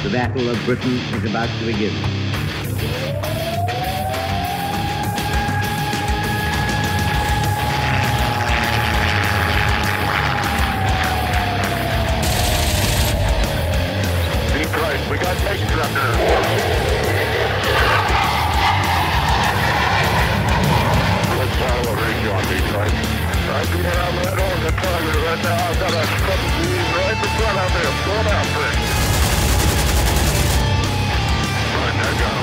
The Battle of Britain is about to begin. We got tanks up there. Let's follow a range on Detroit. I'm coming around that on the target right now. I've got a couple of these right in front of me. I'm going out for it. Right, I got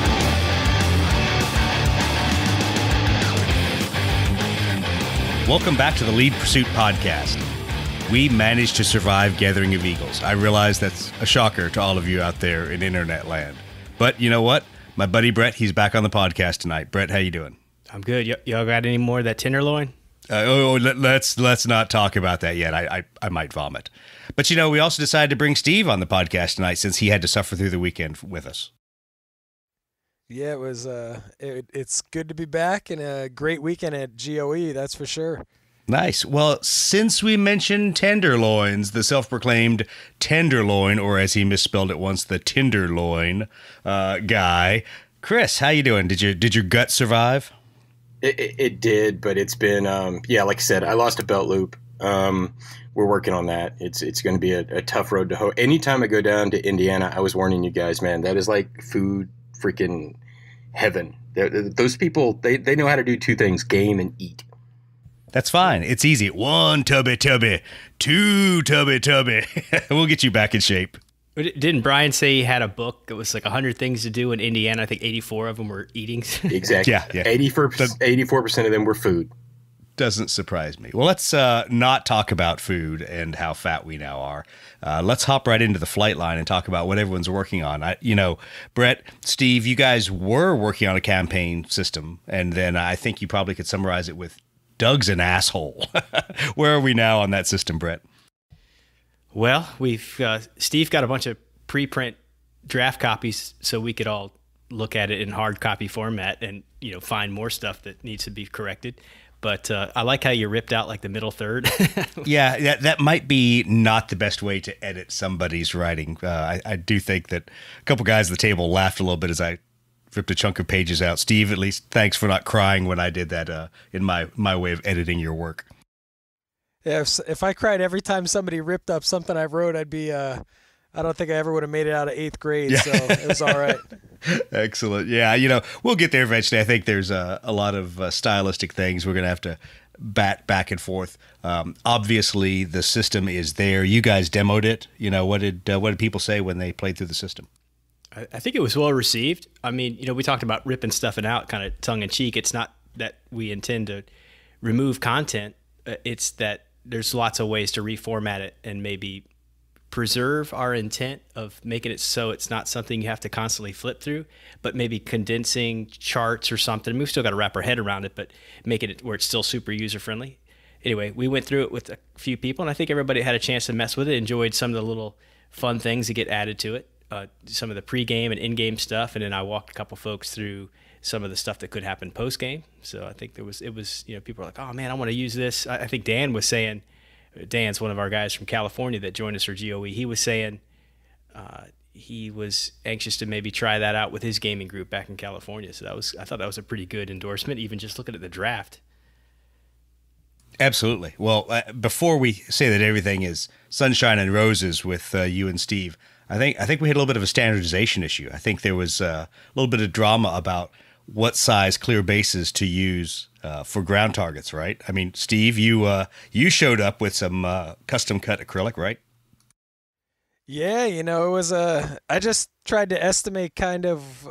him. Welcome back to the Lead Pursuit Podcast. We managed to survive Gathering of Eagles. I realize that's a shocker to all of you out there in internet land. But you know what? My buddy Brett, he's back on the podcast tonight. Brett, how you doing? I'm good. Y'all got any more of that tenderloin? Let's not talk about that yet. I might vomit. But you know, we also decided to bring Steve on the podcast tonight since he had to suffer through the weekend with us. Yeah, it was. It's good to be back and a great weekend at GoE. That's for sure. Nice. Well, since we mentioned tenderloins, the self-proclaimed tenderloin, or as he misspelled it once, the tenderloin guy, Chris, how you doing? Did your gut survive? It did, but it's been like I said, I lost a belt loop. We're working on that. It's going to be a tough road to hoe. Anytime I go down to Indiana, I was warning you guys, man, that is like food freaking heaven. Those people, they know how to do two things: game and eat. That's fine. It's easy. 1 tubby, 2 tubby. We'll get you back in shape. Didn't Brian say he had a book that was like 100 things to do in Indiana? I think 84 of them were eating. Exactly. Yeah. 84% of them were food. Doesn't surprise me. Well, let's not talk about food and how fat we now are. Let's hop right into the flight line and talk about what everyone's working on. Brett, Steve, you guys were working on a campaign system, and then I think you probably could summarize it with Doug's an asshole. Where are we now on that system, Brett? Well, Steve got a bunch of preprint draft copies so we could all look at it in hard copy format and, find more stuff that needs to be corrected. But I like how you ripped out like the middle third. Yeah, that might be not the best way to edit somebody's writing. I do think that a couple guys at the table laughed a little bit as I ripped a chunk of pages out. Steve, at least thanks for not crying when I did that in my way of editing your work. Yeah, if I cried every time somebody ripped up something I wrote, I'd be I don't think I ever would have made it out of 8th grade, so it was all right. Excellent. Yeah, we'll get there eventually. I think there's a lot of stylistic things we're going to have to bat back and forth. Obviously, the system is there. You guys demoed it. What did people say when they played through the system? I think it was well received. I mean, we talked about ripping stuff out kind of tongue in cheek. It's not that we intend to remove content. It's that there's lots of ways to reformat it and maybe preserve our intent of making it so it's not something you have to constantly flip through, but maybe condensing charts or something. We've still got to wrap our head around it, but making it where it's still super user-friendly. Anyway, we went through it with a few people, and I think everybody had a chance to mess with it, enjoyed some of the little fun things that get added to it. Some of the pre-game and in-game stuff, and then I walked a couple folks through some of the stuff that could happen post-game. So I think it was people were like, oh man, I want to use this. I think Dan was saying, Dan's one of our guys from California that joined us for GoE. He was saying he was anxious to maybe try that out with his gaming group back in California. So I thought that was a pretty good endorsement, even just looking at the draft. Absolutely. Well, before we say that everything is sunshine and roses with you and Steve, I think we had a little bit of a standardization issue. I think there was a little bit of drama about what size clear bases to use for ground targets, right? I mean, Steve, you showed up with some custom cut acrylic, right? Yeah, it was I just tried to estimate kind of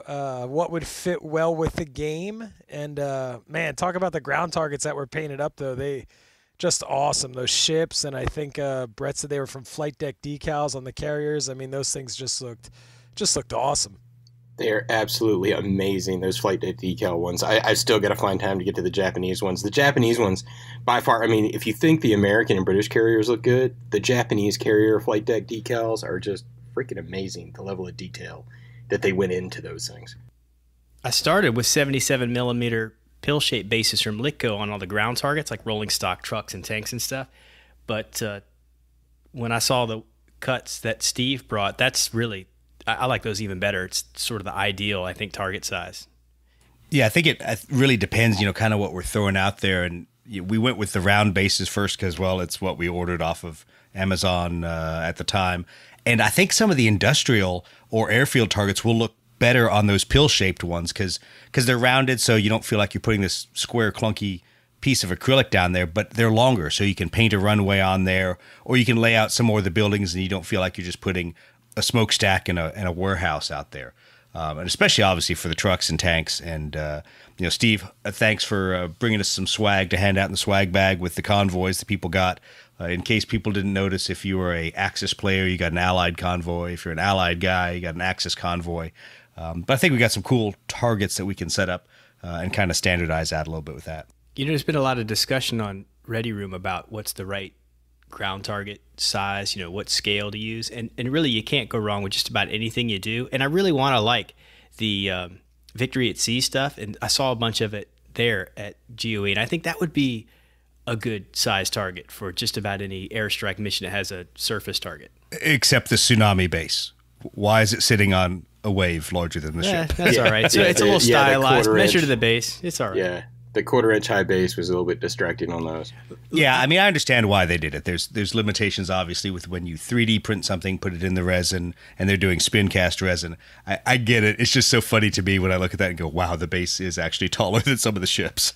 what would fit well with the game. And man, talk about the ground targets that were painted up, though. They just awesome, those ships. And I think Brett said they were from flight deck decals on the carriers. I mean, those things just looked awesome. They're absolutely amazing, those flight deck decal ones. I still got to find time to get to the Japanese ones. The Japanese ones, by far, I mean, if you think the American and British carriers look good, the Japanese carrier flight deck decals are just freaking amazing, the level of detail that they went into those things. I started with 77 millimeter pill-shaped bases from Litco on all the ground targets, like rolling stock trucks and tanks and stuff. But when I saw the cuts that Steve brought, that's really I like those even better. It's sort of the ideal, I think, target size. Yeah, I think it really depends, kind of what we're throwing out there. And we went with the round bases first because, well, it's what we ordered off of Amazon at the time. And I think some of the industrial or airfield targets will look better on those pill-shaped ones because they're rounded, so you don't feel like you're putting this square, clunky piece of acrylic down there, but they're longer, so you can paint a runway on there, or you can lay out some more of the buildings and you don't feel like you're just putting a smokestack in a warehouse out there. And especially, obviously, for the trucks and tanks. And, Steve, thanks for bringing us some swag to hand out in the swag bag with the convoys that people got. In case people didn't notice, if you were a Axis player, you got an Allied convoy. If you're an Allied guy, you got an Axis convoy. But I think we got some cool targets that we can set up and kind of standardize out a little bit with that. There's been a lot of discussion on Ready Room about what's the right ground target size, what scale to use. And really, you can't go wrong with just about anything you do. And I really want to like the Victory at Sea stuff. And I saw a bunch of it there at GoE. And I think that would be a good size target for just about any airstrike mission that has a surface target. Except the tsunami base. Why is it sitting on a wave larger than the ship? That's all right. So it's a little stylized. Measure to the base. It's all right. Yeah. The 1/4 inch high base was a little bit distracting on those. Yeah, I mean, I understand why they did it. There's limitations, obviously, with when you 3D print something, put it in the resin, and they're doing spin cast resin. I get it. It's just so funny to me when I look at that and go, wow, the base is actually taller than some of the ships.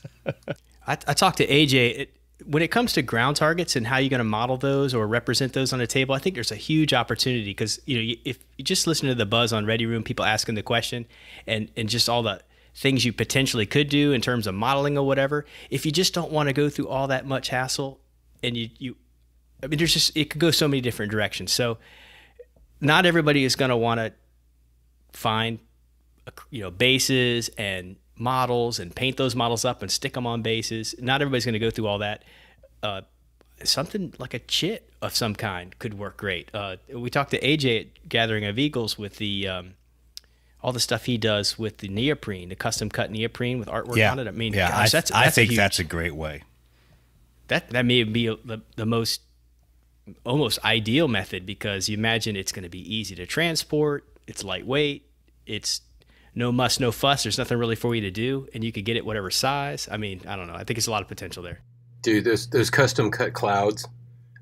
I talked to AJ. When it comes to ground targets and how you're going to model those or represent those on a table, I think there's a huge opportunity because, if you just listen to the buzz on Ready Room, people asking the question and just all the things you potentially could do in terms of modeling or whatever, if you just don't want to go through all that much hassle and it could go so many different directions. So not everybody is going to want to find, bases and models and paint those models up and stick them on bases. Not everybody's going to go through all that. Something like a chit of some kind could work great. We talked to AJ at Gathering of Eagles with the all the stuff he does with the neoprene, the custom cut neoprene with artwork on it. I mean, gosh, I think that's a great way. That may be the most almost ideal method because you imagine it's going to be easy to transport. It's lightweight. It's no muss, no fuss. There's nothing really for you to do, and you could get it whatever size. I mean, I don't know. I think it's a lot of potential there. Dude, those custom cut clouds.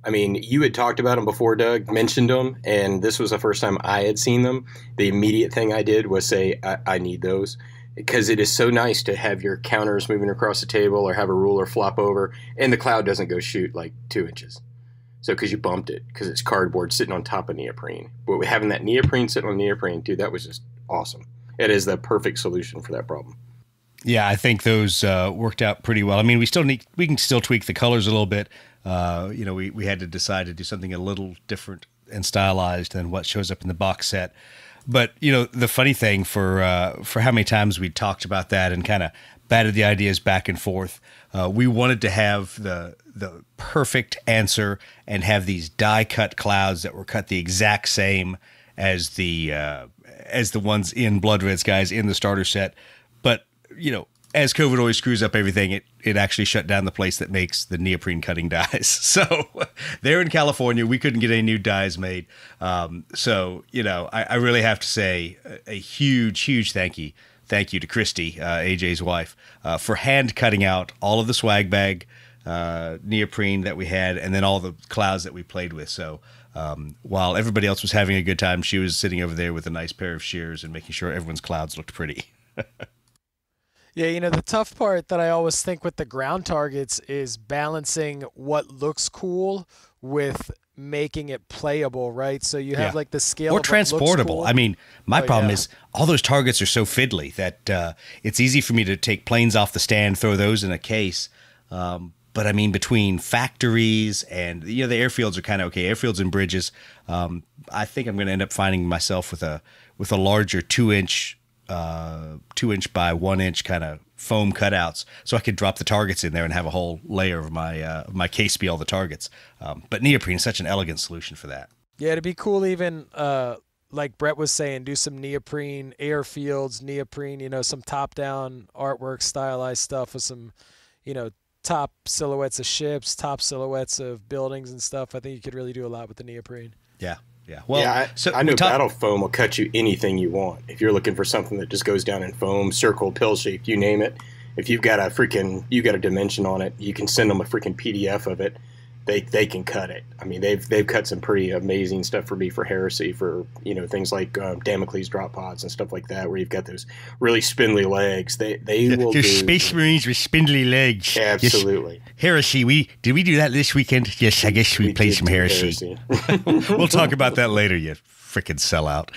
I mean, you had talked about them before, Doug, mentioned them, and this was the first time I had seen them. The immediate thing I did was say, I need those, because it is so nice to have your counters moving across the table or have a ruler flop over, and the cloud doesn't go shoot like 2 inches. So because you bumped it, because it's cardboard sitting on top of neoprene. But having that neoprene sitting on neoprene, dude, that was just awesome. It is the perfect solution for that problem. Yeah, I think those worked out pretty well. I mean, we can still tweak the colors a little bit. We had to decide to do something a little different and stylized than what shows up in the box set. But the funny thing for how many times we talked about that and kind of batted the ideas back and forth, we wanted to have the perfect answer and have these die cut clouds that were cut the exact same as the ones in Blood Red's guys in the starter set. But as COVID always screws up everything, it actually shut down the place that makes the neoprene cutting dies. So they're in California. We couldn't get any new dies made. I really have to say a huge thank you to Christy, AJ's wife, for hand cutting out all of the swag bag neoprene that we had and then all the clouds that we played with. So while everybody else was having a good time, she was sitting over there with a nice pair of shears and making sure everyone's clouds looked pretty. Yeah, the tough part that I always think with the ground targets is balancing what looks cool with making it playable, right? So you have like the scale or of transportable. Cool. I mean, my problem is all those targets are so fiddly that it's easy for me to take planes off the stand, throw those in a case. But I mean, between factories and the airfields are kind of okay. Airfields and bridges. I think I'm going to end up finding myself with a larger 2-inch. 2-inch by 1-inch kind of foam cutouts, so I could drop the targets in there and have a whole layer of my case be all the targets. But neoprene is such an elegant solution for that. Yeah, it'd be cool even like Brett was saying, do some neoprene airfields, neoprene, some top-down artwork, stylized stuff with some, top silhouettes of ships, top silhouettes of buildings and stuff. I think you could really do a lot with the neoprene. Yeah. Yeah. Well, yeah, I know battle foam will cut you anything you want. If you're looking for something that just goes down in foam, circle, pill shaped, you name it. If you've got a dimension on it, you can send them a freaking PDF of it. They can cut it. I mean, they've cut some pretty amazing stuff for me for heresy, for things like Damocles drop pods and stuff like that, where you've got those really spindly legs. They will do Space Marines with spindly legs. Absolutely. Yes. Heresy. Did we do that this weekend? Yes, I guess we played some heresy. We'll talk about that later. You freaking sellout.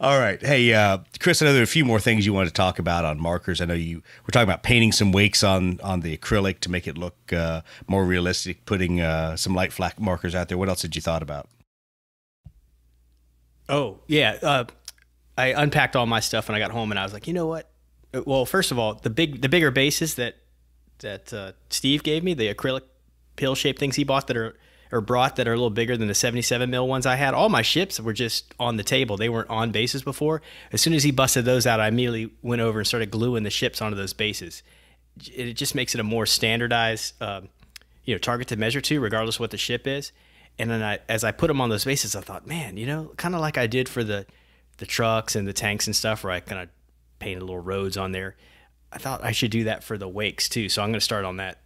All right. Hey, Chris, I know there are a few more things you wanted to talk about on markers. I know you were talking about painting some wakes on the acrylic to make it look more realistic, putting some light flat markers out there. What else did you thought about? Oh, yeah. I unpacked all my stuff when I got home, and I was like, you know what? Well, first of all, the bigger bases that Steve gave me, the acrylic pill-shaped things he bought that are brought that are a little bigger than the 77 mil ones I had. All my ships were just on the table. They weren't on bases before. As soon as he busted those out, I immediately went over and started gluing the ships onto those bases. It just makes it a more standardized, target to measure to, regardless of what the ship is. And then as I put them on those bases, I thought, man, kind of like I did for the trucks and the tanks and stuff, where I kind of painted little roads on there. I thought I should do that for the wakes too. So I'm going to start on that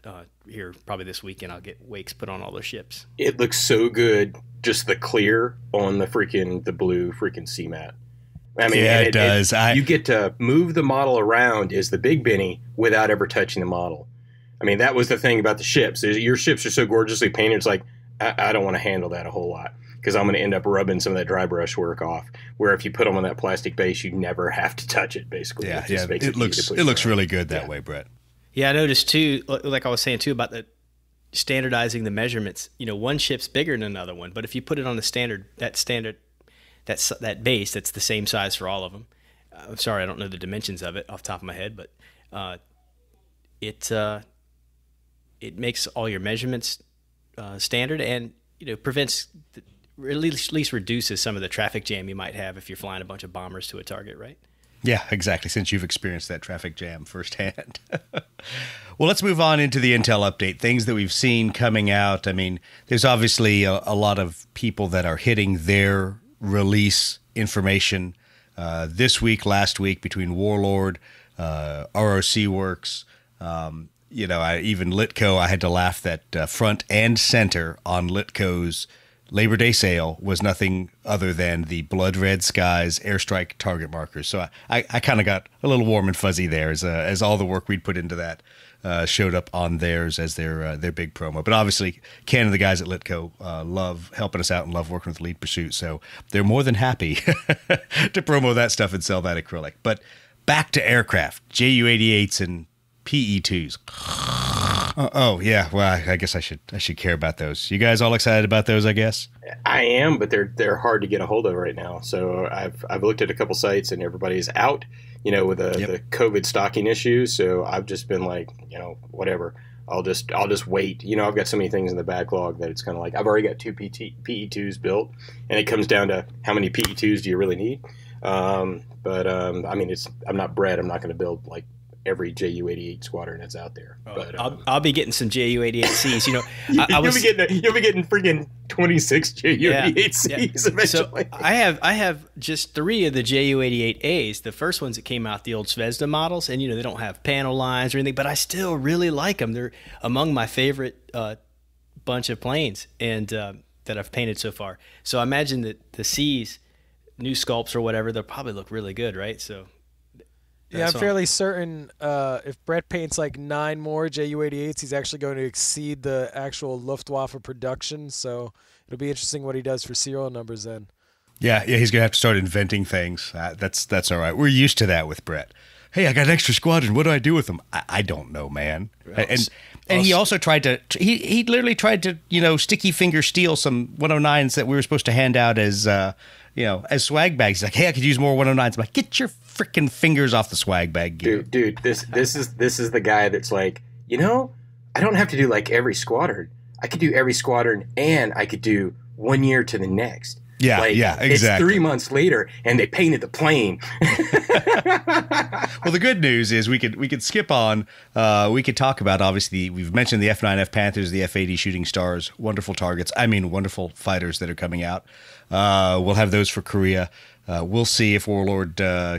here probably this weekend. I'll get wakes put on all the ships. It looks so good, just the clear on the blue freaking CMAT. I mean, yeah, it does. You get to move the model around as the Big Benny without ever touching the model. I mean, that was the thing about the ships. Your ships are so gorgeously painted. It's like, I don't want to handle that a whole lot, because I'm going to end up rubbing some of that dry brush work off. Where if you put them on that plastic base, you never have to touch it, basically. Yeah, it looks really good that way, Brett. Yeah, I noticed too, like I was saying too, about the standardizing the measurements. One ship's bigger than another one, but if you put it on that base that's the same size for all of them. I'm sorry, I don't know the dimensions of it off the top of my head, but it makes all your measurements standard, and prevents at least reduces some of the traffic jam you might have if you're flying a bunch of bombers to a target, right? Yeah, exactly, since you've experienced that traffic jam firsthand. Well, let's move on into the Intel update, things that we've seen coming out. I mean, there's obviously a lot of people that are hitting their release information this week, last week, between Warlord, ROC Works, even Litco. I had to laugh that front and center on Litco's Labor Day sale was nothing other than the blood red skies airstrike target markers. So I kind of got a little warm and fuzzy there as all the work we'd put into that showed up on theirs as their big promo. But obviously, Ken and the guys at Litco love helping us out and love working with Lead Pursuit. So they're more than happy to promo that stuff and sell that acrylic. But back to aircraft, Ju-88s and PE2s. Oh yeah, well I guess I should care about those. You guys all excited about those? I guess I am, but they're hard to get a hold of right now. So I've looked at a couple sites and everybody's out, with the COVID stocking issues. So I've just been like, whatever. I'll just wait. I've got so many things in the backlog that it's kind of like I've already got 2 PE2s built, and it comes down to how many PE2s do you really need? I mean, I'm not Brett. I'm not going to build like every Ju-88 squadron that's out there. But I'll be getting some Ju-88Cs. You'll be getting freaking 26 Ju-88Cs eventually. So I have just 3 of the Ju-88As. The first ones that came out, the old Zvezda models, and they don't have panel lines or anything, but I still really like them. They're among my favorite bunch of planes and that I've painted so far. So I imagine that the Cs, new sculpts or whatever, they'll probably look really good, right? So. Yeah, I'm fairly certain if Brett paints like 9 more Ju-88s, he's actually going to exceed the actual Luftwaffe production. So it'll be interesting what he does for serial numbers then. Yeah, he's going to have to start inventing things. That's all right. We're used to that with Brett. Hey, I got an extra squadron. What do I do with them? I don't know, man. And he also tried to he literally tried to sticky finger steal some 109s that we were supposed to hand out as as swag bags. He's like, hey, I could use more 109s. I'm like, get your freaking fingers off the swag bag gear. Dude, this is the guy that's like, I don't have to do like every squadron. I could do every squadron, and I could do 1 year to the next. Yeah, Like, yeah, exactly. It's 3 months later, and they painted the plane. Well, the good news is we could skip on. We could talk about, obviously, we've mentioned the F-9F Panthers, the F-80 Shooting Stars, wonderful targets. I mean, wonderful fighters that are coming out. We'll have those for Korea. We'll see if Warlord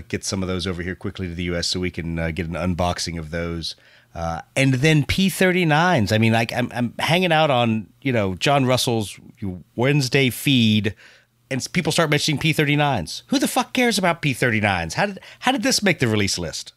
gets some of those over here quickly to the U.S. so we can get an unboxing of those. And then P-39s. I mean, like I'm hanging out on, John Russell's Wednesday feed, and people start mentioning P-39s. Who the fuck cares about P-39s? How did this make the release list?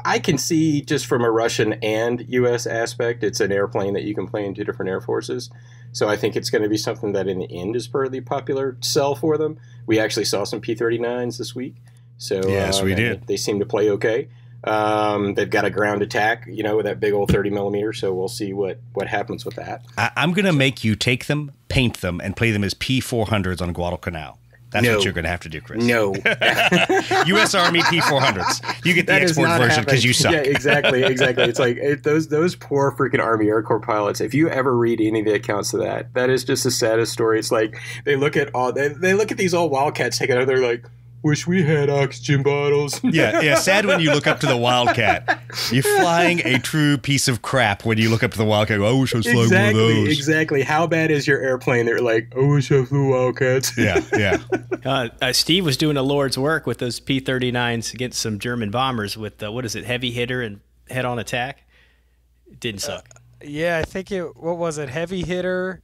I can see, just from a Russian and U.S. aspect, it's an airplane that you can play in two different air forces. So I think it's going to be something that in the end is fairly popular sell for them. We actually saw some P-39s this week. So yes, we did. They seem to play okay. They've got a ground attack, with that big old 30 millimeter. So we'll see what happens with that. I'm going to make you take them, paint them, and play them as P-400s on Guadalcanal. That's what you're going to have to do, Chris. No. U.S. Army P-400s. You get the export version because you suck. Yeah, exactly. It's like those poor freaking Army Air Corps pilots. If you ever read any of the accounts of that is just the saddest story. It's like they look at these old Wildcats taking out. They're like, wish we had oxygen bottles. Yeah. Sad when you look up to the Wildcat. You're flying a true piece of crap when you look up to the Wildcat. I wish I was flying one of those. Exactly. How bad is your airplane? They're like, I wish I flew Wildcats. Yeah. Steve was doing a Lord's work with those P-39s against some German bombers with, heavy hitter and head-on attack. It didn't suck. Yeah, I think what was it, heavy hitter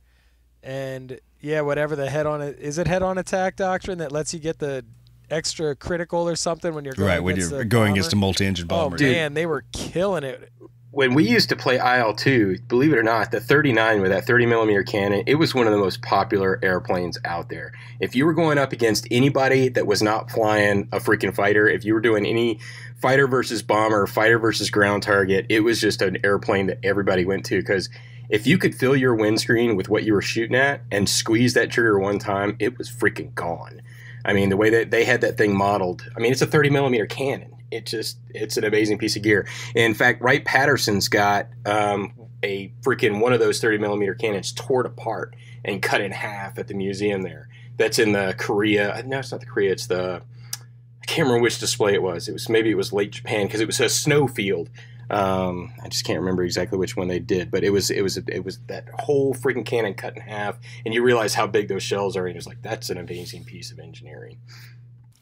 and, whatever the head-on, is it head-on attack doctrine that lets you get the extra critical or something when you're going right, when you're going against a multi-engine bomber. Oh, man, they were killing it. When we used to play IL-2, believe it or not, the 39 with that 30 millimeter cannon, it was one of the most popular airplanes out there. If you were going up against anybody that was not flying a freaking fighter, if you were doing any fighter versus bomber, fighter versus ground target, it was just an airplane that everybody went to, because if you could fill your windscreen with what you were shooting at and squeeze that trigger one time, it was freaking gone. I mean, the way that they had that thing modeled, it's a 30 millimeter cannon. It's an amazing piece of gear. In fact, Wright-Patterson's got a freaking one of those 30 millimeter cannons torn apart and cut in half at the museum there. That's in the Korea. No, it's not the Korea. It's I can't remember which display it was. Maybe it was late Japan, because it was a snow field. I just can't remember exactly which one they did, but it was that whole freaking cannon cut in half, and you realize how big those shells are, and you're just like, that's an amazing piece of engineering.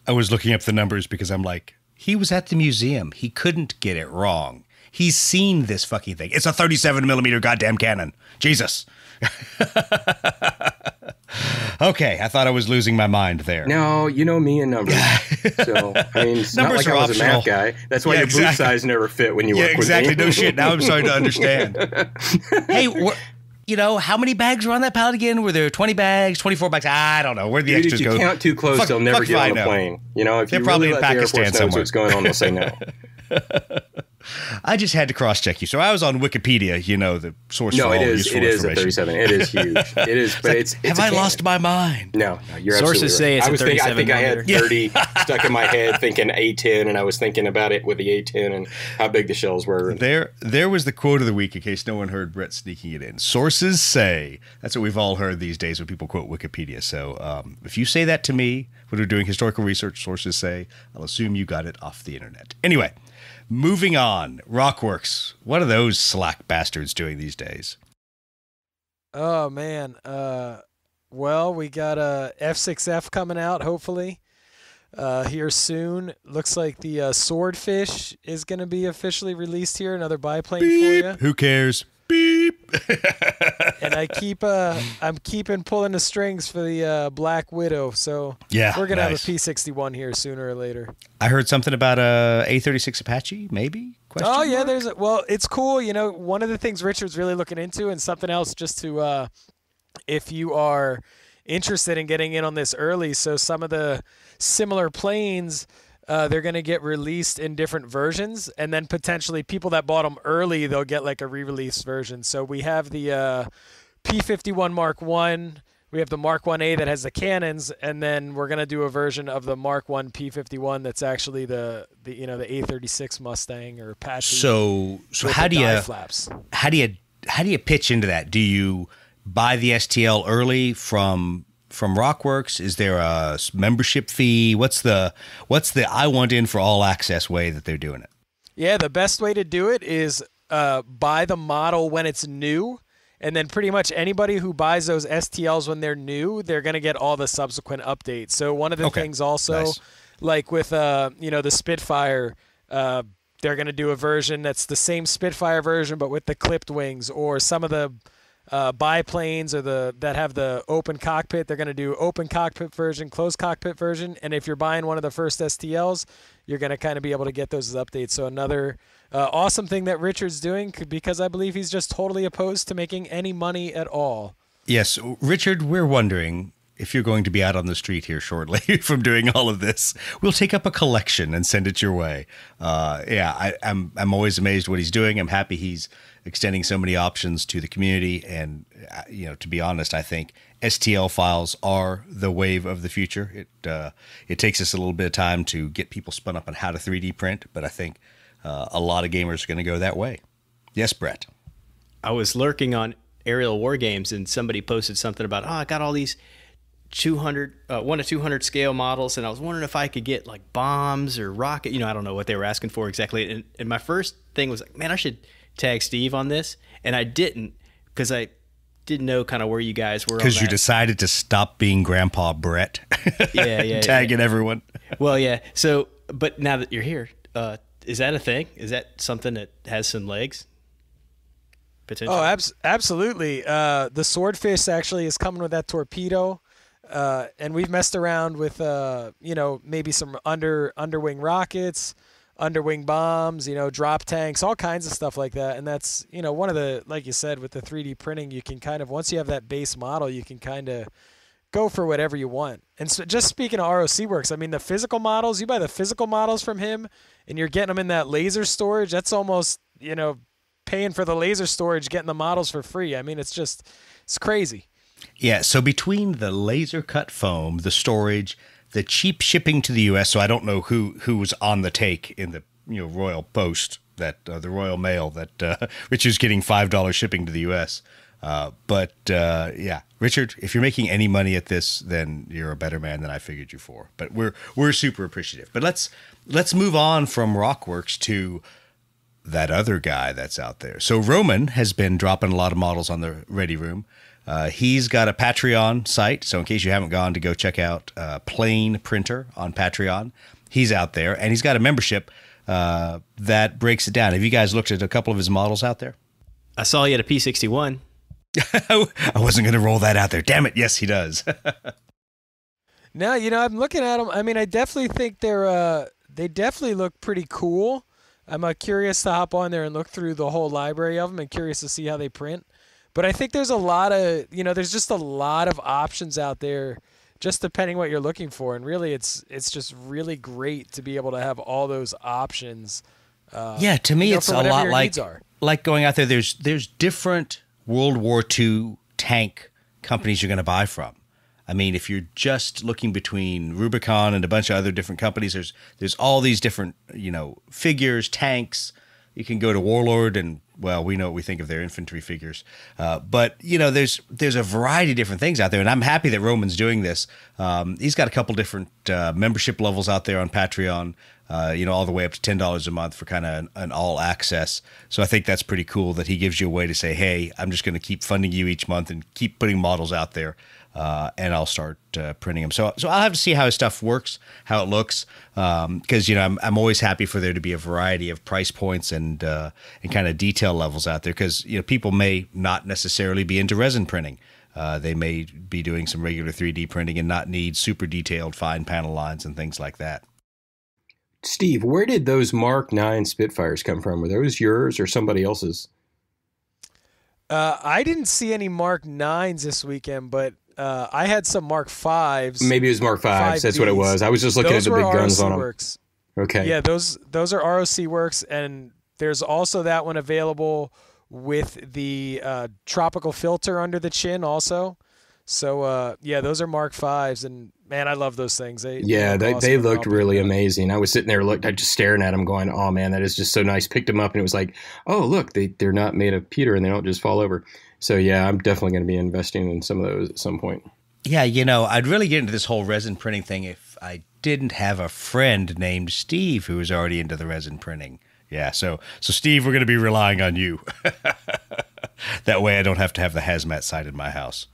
I was looking up the numbers because I'm like, he was at the museum. He couldn't get it wrong. He's seen this fucking thing. It's a 37 millimeter goddamn cannon. Jesus. Okay, I thought I was losing my mind there. No, you know me and numbers. So, it's not like I was optional. a math guy. That's why your boot size never fit when you work with me. No shit. Now I'm starting to understand. Hey, how many bags were on that pallet again? Were there 20 bags, 24 bags? I don't know. Where'd the extras go? If you count too close, they'll never get on the plane. If They're you probably really in let the Air Pakistan Force know somewhere. what's going on, they'll say no. I just had to cross-check you. So I was on Wikipedia, the source for all useful information. It is a 37. It is huge. It is, but it's have I lost my mind? No, you're Sources absolutely right. say it's a 37 I think I had 30 stuck in my head thinking A10, and I was thinking about it with the A10 and how big the shells were. There was the quote of the week, in case no one heard Brett sneaking it in. Sources say. That's what we've all heard these days when people quote Wikipedia. So if you say that to me when we're doing historical research, sources say, I'll assume you got it off the internet. Anyway. Moving on, Rockworks. What are those slack bastards doing these days? Oh, man. Well, we got a F6F coming out, hopefully, here soon. Looks like the Swordfish is going to be officially released here. Another biplane for you. Who cares? Beep. And I'm keeping pulling the strings for the Black Widow. So we're going to have a P-61 here sooner or later. I heard something about a A-36 Apache, maybe? It's cool. One of the things Richard's really looking into, and something else just to, if you are interested in getting in on this early. So some of the similar planes, they're going to get released in different versions, and then potentially people that bought them early, they'll get like a re-release version. So we have the P-51 Mark I, we have the Mark 1A that has the cannons, and then we're going to do a version of the Mark I P-51 that's actually the A-36 Mustang or Apache. So how do you pitch into that? Do you buy the STL early from Rockworks? Is there a membership fee? What's the I want in for all access way that they're doing it? Yeah, the best way to do it is buy the model when it's new, and then pretty much anybody who buys those STLs when they're new, they're going to get all the subsequent updates. So one of the things also, nice. like with the Spitfire, they're going to do a version that's the same Spitfire version but with the clipped wings, or some of the biplanes or that have the open cockpit, they're going to do open cockpit version, closed cockpit version. And if you're buying one of the first STLs, you're going to kind of be able to get those updates. So another awesome thing that Richard's doing, because I believe he's just totally opposed to making any money at all. Yes, Richard, we're wondering if you're going to be out on the street here shortly from doing all of this. We'll take up a collection and send it your way. I'm always amazed what he's doing. I'm happy he's extending so many options to the community. And, to be honest, I think STL files are the wave of the future. It takes us a little bit of time to get people spun up on how to 3D print, but I think a lot of gamers are going to go that way. Yes, Brett. I was lurking on Aerial War Games, and somebody posted something about, I got all these 1 to 200 scale models, and I was wondering if I could get like bombs or rocket. I don't know what they were asking for exactly. And my first thing was like, man, I should tag Steve on this, and I didn't, because I didn't know kind of where you guys were. Because you decided to stop being Grandpa Brett. Yeah. Tagging everyone. Well, yeah. So, but now that you're here, is that a thing? Is that something that has some legs? Potentially? Oh, absolutely. The Swordfish actually is coming with that torpedo. And we've messed around with, maybe some underwing rockets, underwing bombs, drop tanks, all kinds of stuff like that. And that's, one of the, like you said, with the 3D printing, you can kind of, once you have that base model, you can kind of go for whatever you want. And so just speaking of ROC Works, I mean, the physical models, you buy the physical models from him and you're getting them in that laser storage. That's almost, paying for the laser storage, getting the models for free. I mean, it's crazy. Yeah, so between the laser cut foam, the storage, the cheap shipping to the U.S., so I don't know who was on the take in the Royal Post, that the Royal Mail, that Richard's getting $5 shipping to the U.S. Richard, if you're making any money at this, then you're a better man than I figured you for. But we're super appreciative. But let's move on from Rockworks to that other guy that's out there. So Roman has been dropping a lot of models on the Ready Room. He's got a Patreon site, so in case you haven't gone to go check out Plane Printer on Patreon, he's out there, and he's got a membership that breaks it down. Have you guys looked at a couple of his models out there? I saw you at a P61. I wasn't going to roll that out there. Damn it. Yes, he does. No, I'm looking at them. I mean, I definitely think they definitely look pretty cool. I'm curious to hop on there and look through the whole library of them and curious to see how they print. But I think there's a lot of, there's just a lot of options out there, just depending what you're looking for. And really, it's just really great to be able to have all those options. To me, it's a lot like going out there. There's different World War II tank companies you're going to buy from. I mean, if you're just looking between Rubicon and a bunch of other different companies, there's all these different, figures, tanks. You can go to Warlord and, well, we know what we think of their infantry figures. But there's a variety of different things out there, and I'm happy that Roman's doing this. He's got a couple different membership levels out there on Patreon, all the way up to $10 a month for kind of an all access. So I think that's pretty cool that he gives you a way to say, hey, I'm just going to keep funding you each month and keep putting models out there. And I'll start printing them. So I'll have to see how his stuff works, how it looks, because I'm always happy for there to be a variety of price points and kind of detail levels out there, because people may not necessarily be into resin printing. They may be doing some regular 3D printing and not need super detailed fine panel lines and things like that. Steve, where did those Mark 9 Spitfires come from? Were those yours or somebody else's? I didn't see any Mark 9s this weekend, but I had some Mark 5s. Maybe it was Mark 5s. That's what it was. I was just looking at the big guns on them. Works. Okay. Yeah, those are ROC Works, and there's also that one available with the tropical filter under the chin also. So, those are Mark 5s, and man, I love those things. They looked really amazing. I was sitting there, just staring at them going, oh man, that is just so nice. Picked them up and it was like, oh, look, they're not made of pewter and they don't just fall over. So yeah, I'm definitely going to be investing in some of those at some point. Yeah, you know, I'd really get into this whole resin printing thing if I didn't have a friend named Steve who was already into the resin printing. Yeah, so Steve, we're going to be relying on you. That way I don't have to have the hazmat site in my house.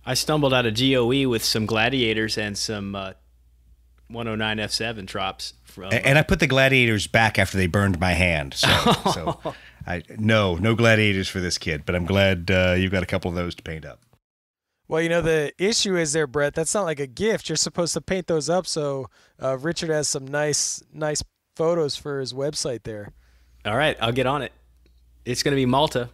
I stumbled out of GOE with some Gladiators and some 109 F7 drops. And I put the Gladiators back after they burned my hand. So no Gladiators for this kid, but I'm glad you've got a couple of those to paint up. Well, you know, the issue is there, Brett, that's not like a gift. You're supposed to paint those up so Richard has some nice photos for his website there. All right, I'll get on it. It's going to be Malta.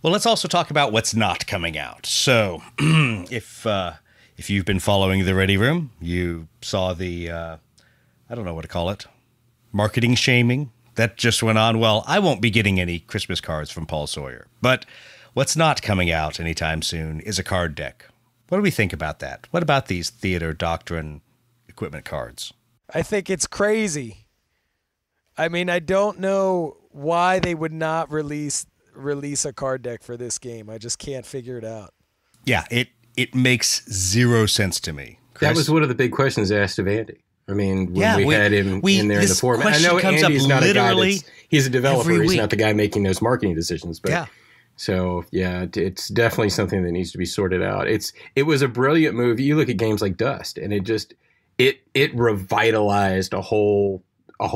Well, let's also talk about what's not coming out. So if you've been following the Ready Room, you saw the, I don't know what to call it, marketing shaming that just went on. Well, I won't be getting any Christmas cards from Paul Sawyer. But what's not coming out anytime soon is a card deck. What do we think about that? What about these theater doctrine equipment cards? I think it's crazy. I mean, I don't know why they would not release a card deck for this game. I just can't figure it out. Yeah, it makes zero sense to me. Chris? That was one of the big questions asked of Andy. I mean, when we had him in there in the forum. I know Andy's not a guy he's a developer. He's not the guy making those marketing decisions. But yeah. So, yeah, it's definitely something that needs to be sorted out. It was a brilliant move. You look at games like Dust, and it revitalized a whole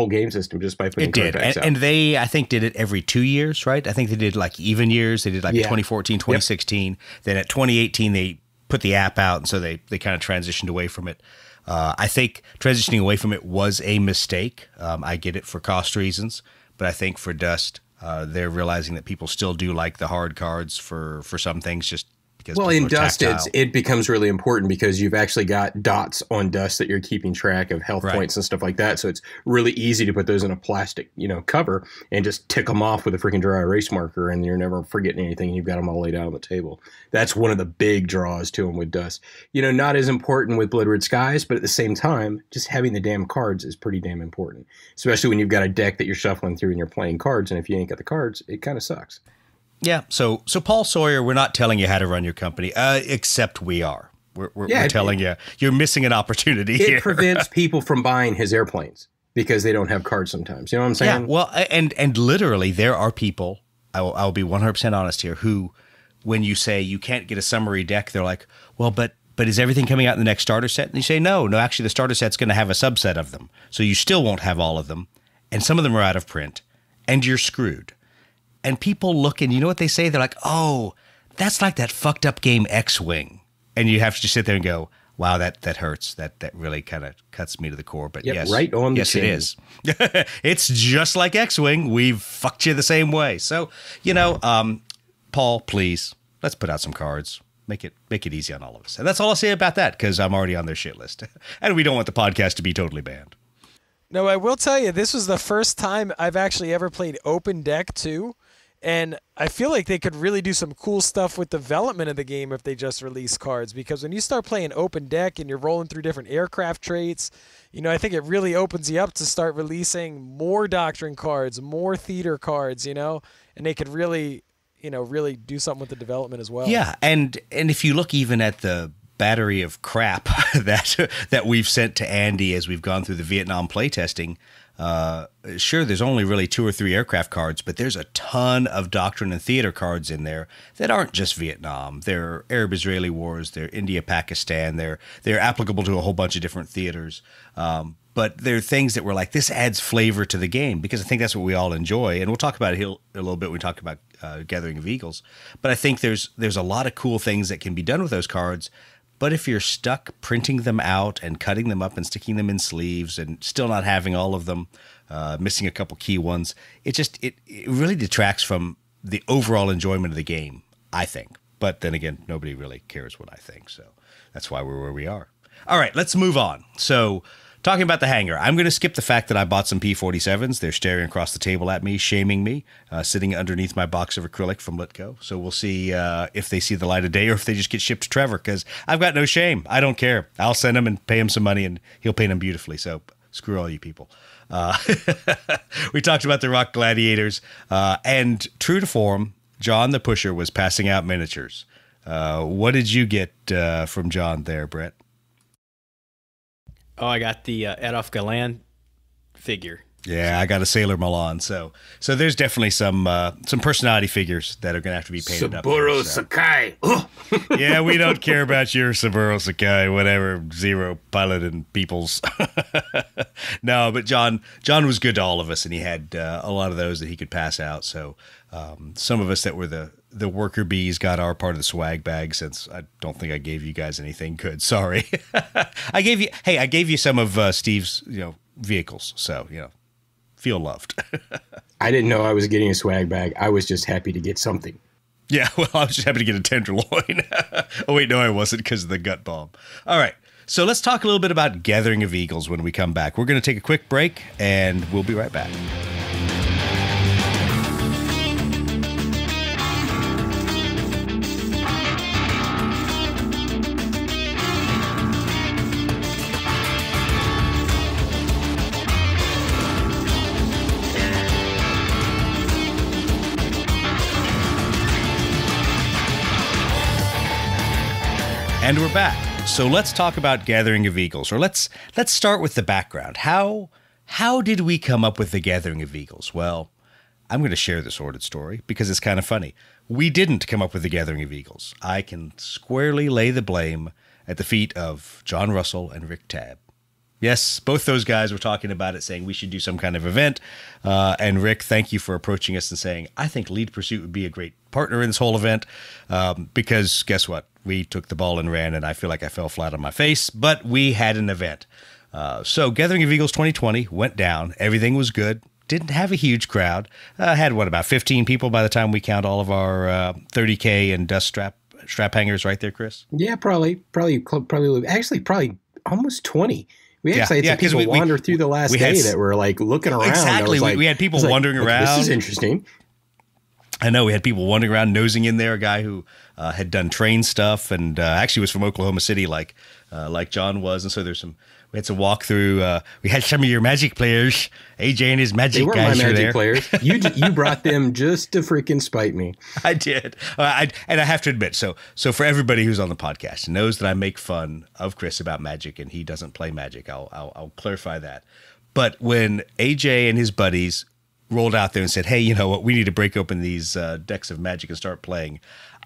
game system just by putting card decks out. And they, I think, did it every 2 years, right? I think they did like even years. They did like 2014, 2016. Yep. Then at 2018, they put the app out, and so they kind of transitioned away from it. I think transitioning away from it was a mistake. I get it for cost reasons, but I think for Dust, they're realizing that people still do like the hard cards for some things just because well, in Dust, it becomes really important because you've actually got dots on Dust that you're keeping track of health points and stuff like that. So it's really easy to put those in a plastic, cover and just tick them off with a freaking dry erase marker, and you're never forgetting anything. And you've got them all laid out on the table. That's one of the big draws to them with Dust. Not as important with Blood Red Skies, but at the same time, just having the damn cards is pretty damn important, especially when you've got a deck that you're shuffling through and you're playing cards. And if you ain't got the cards, it kind of sucks. Yeah, so Paul Sawyer, we're not telling you how to run your company, except we are. We're telling you you're missing an opportunity here. It prevents people from buying his airplanes because they don't have cards sometimes. You know what I'm saying? Yeah, well, and literally there are people, I'll be 100% honest here, who, when you say you can't get a summary deck, they're like, well, but is everything coming out in the next starter set? And you say, no, actually the starter set's going to have a subset of them. So you still won't have all of them. And some of them are out of print, and you're screwed. And people look, and you know what they say? They're like, oh, that's like that fucked up game X-Wing. And you have to just sit there and go, wow, that hurts. That really kind of cuts me to the core. But yes, right on the yes, chin. It is. It's just like X-Wing. We've fucked you the same way. So, Paul, please, let's put out some cards. Make it easy on all of us. And that's all I'll say about that, because I'm already on their shit list. And we don't want the podcast to be totally banned. No, I will tell you, this was the first time I've actually ever played Open Deck 2. And I feel like they could really do some cool stuff with development of the game if they just release cards. Because when you start playing Open Deck and you're rolling through different aircraft traits, I think it really opens you up to start releasing more doctrine cards, more theater cards, and they could really, really do something with the development as well. Yeah, and if you look even at the battery of crap that we've sent to Andy as we've gone through the Vietnam playtesting, sure, there's only really 2 or 3 aircraft cards, but there's a ton of doctrine and theater cards in there that aren't just Vietnam. They're Arab-Israeli wars, they're India-Pakistan, they're applicable to a whole bunch of different theaters. But they're things that were like, this adds flavor to the game, because I think that's what we all enjoy. And we'll talk about it a little bit when we talk about Gathering of Eagles. But I think there's a lot of cool things that can be done with those cards. But if you're stuck printing them out and cutting them up and sticking them in sleeves and still not having all of them, missing a couple key ones, it really detracts from the overall enjoyment of the game, I think. But then again, nobody really cares what I think. So that's why we're where we are. All right, let's move on. So talking about the hangar, I'm going to skip the fact that I bought some P-47s. They're staring across the table at me, shaming me, sitting underneath my box of acrylic from Litco. So we'll see if they see the light of day or if they just get shipped to Trevor, because I've got no shame. I don't care. I'll send him and pay him some money, and he'll paint them beautifully. So screw all you people. We talked about the Rock Gladiators, and true to form, John the Pusher was passing out miniatures. What did you get from John there, Brett? Oh, I got the Adolf Galland figure. Yeah, I got a Sailor Milan. So there's definitely some personality figures that are going to have to be painted Saburo up. Sakai. Yeah, we don't care about your Saburo Sakai, whatever, Zero piloted peoples. No, but John was good to all of us, and he had a lot of those that he could pass out. So some of us that were the worker bees got our part of the swag bag, since I don't think I gave you guys anything good. Sorry. I gave you some of Steve's, vehicles. So, feel loved. I didn't know I was getting a swag bag. I was just happy to get something. Yeah, well, I was just happy to get a tenderloin. Oh, wait, no, I wasn't, because of the gut bomb. All right, so let's talk a little bit about Gathering of Eagles when we come back. We're going to take a quick break, and we'll be right back. And we're back. So let's talk about Gathering of Eagles, or let's start with the background. How did we come up with the Gathering of Eagles? Well, I'm going to share the sordid story because it's kind of funny. We didn't come up with the Gathering of Eagles. I can squarely lay the blame at the feet of John Russell and Rick Tabb. Yes, both those guys were talking about it, saying we should do some kind of event. And Rick, thank you for approaching us and saying, I think Lead Pursuit would be a great partner in this whole event, because guess what? We took the ball and ran, and I feel like I fell flat on my face, but we had an event. So Gathering of Eagles 2020 went down. Everything was good. Didn't have a huge crowd. Had, about 15 people by the time we count all of our 30K and dust strap hangers right there, Chris? Yeah, probably almost 20. We actually had some people wander through the last day that were like looking around. Exactly. We had people wandering around. This is interesting. I know we had people wandering around, nosing in there. A guy who had done train stuff and actually was from Oklahoma City, like John was. And so we had some walk through. We had some of your Magic players, AJ and his Magic guys. They weren't my Magic there. players. You brought them just to freaking spite me. I did. And I have to admit, so for everybody who's on the podcast knows that I make fun of Chris about Magic, and he doesn't play Magic. I'll clarify that. But when AJ and his buddies rolled out there and said, hey, you know what, we need to break open these decks of Magic and start playing,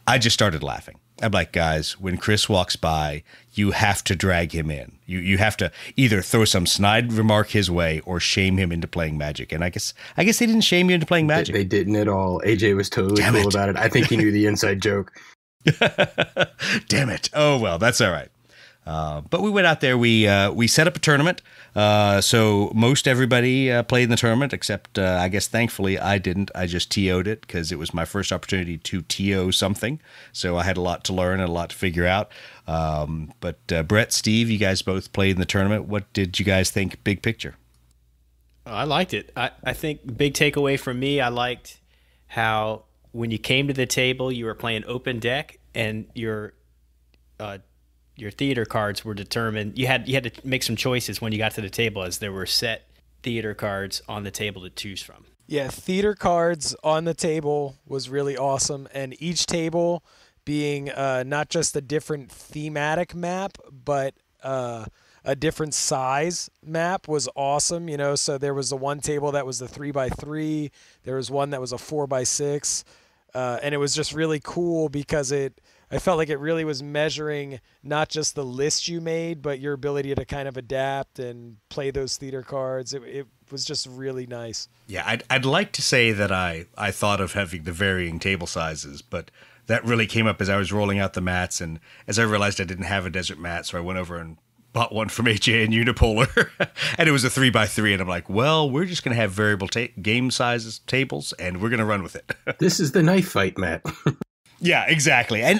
I just started laughing. I'm like, guys, when Chris walks by, you have to drag him in. You have to either throw some snide remark his way or shame him into playing Magic. And I guess they didn't shame you into playing Magic. They didn't at all. AJ was totally cool about it. I think he knew the inside joke. Damn it. Oh, well, that's all right. But we went out there. We set up a tournament. So most everybody played in the tournament, except I guess thankfully I didn't. I just TO'd it because it was my first opportunity to TO something. So I had a lot to learn and a lot to figure out. But Brett, Steve, you guys both played in the tournament. What did you guys think, big picture? I liked it. I think big takeaway from me, I liked how when you came to the table, you were playing open deck, and your theater cards were determined. You had to make some choices when you got to the table, as there were set theater cards on the table to choose from. Yeah, theater cards on the table was really awesome, and each table being not just a different thematic map, but a different size map was awesome. So there was the one table that was the 3x3, there was one that was a 4x6, and it was just really cool because I felt like it really was measuring not just the list you made, but your ability to kind of adapt and play those theater cards. It was just really nice. Yeah, I'd like to say that I thought of having the varying table sizes, but that really came up as I was rolling out the mats, and as I realized I didn't have a desert mat, so I went over and bought one from AJ and Unipolar, and it was a 3x3, and I'm like, well, we're just going to have variable game sizes tables, and we're going to run with it. This is the knife fight, Matt. Yeah, exactly. And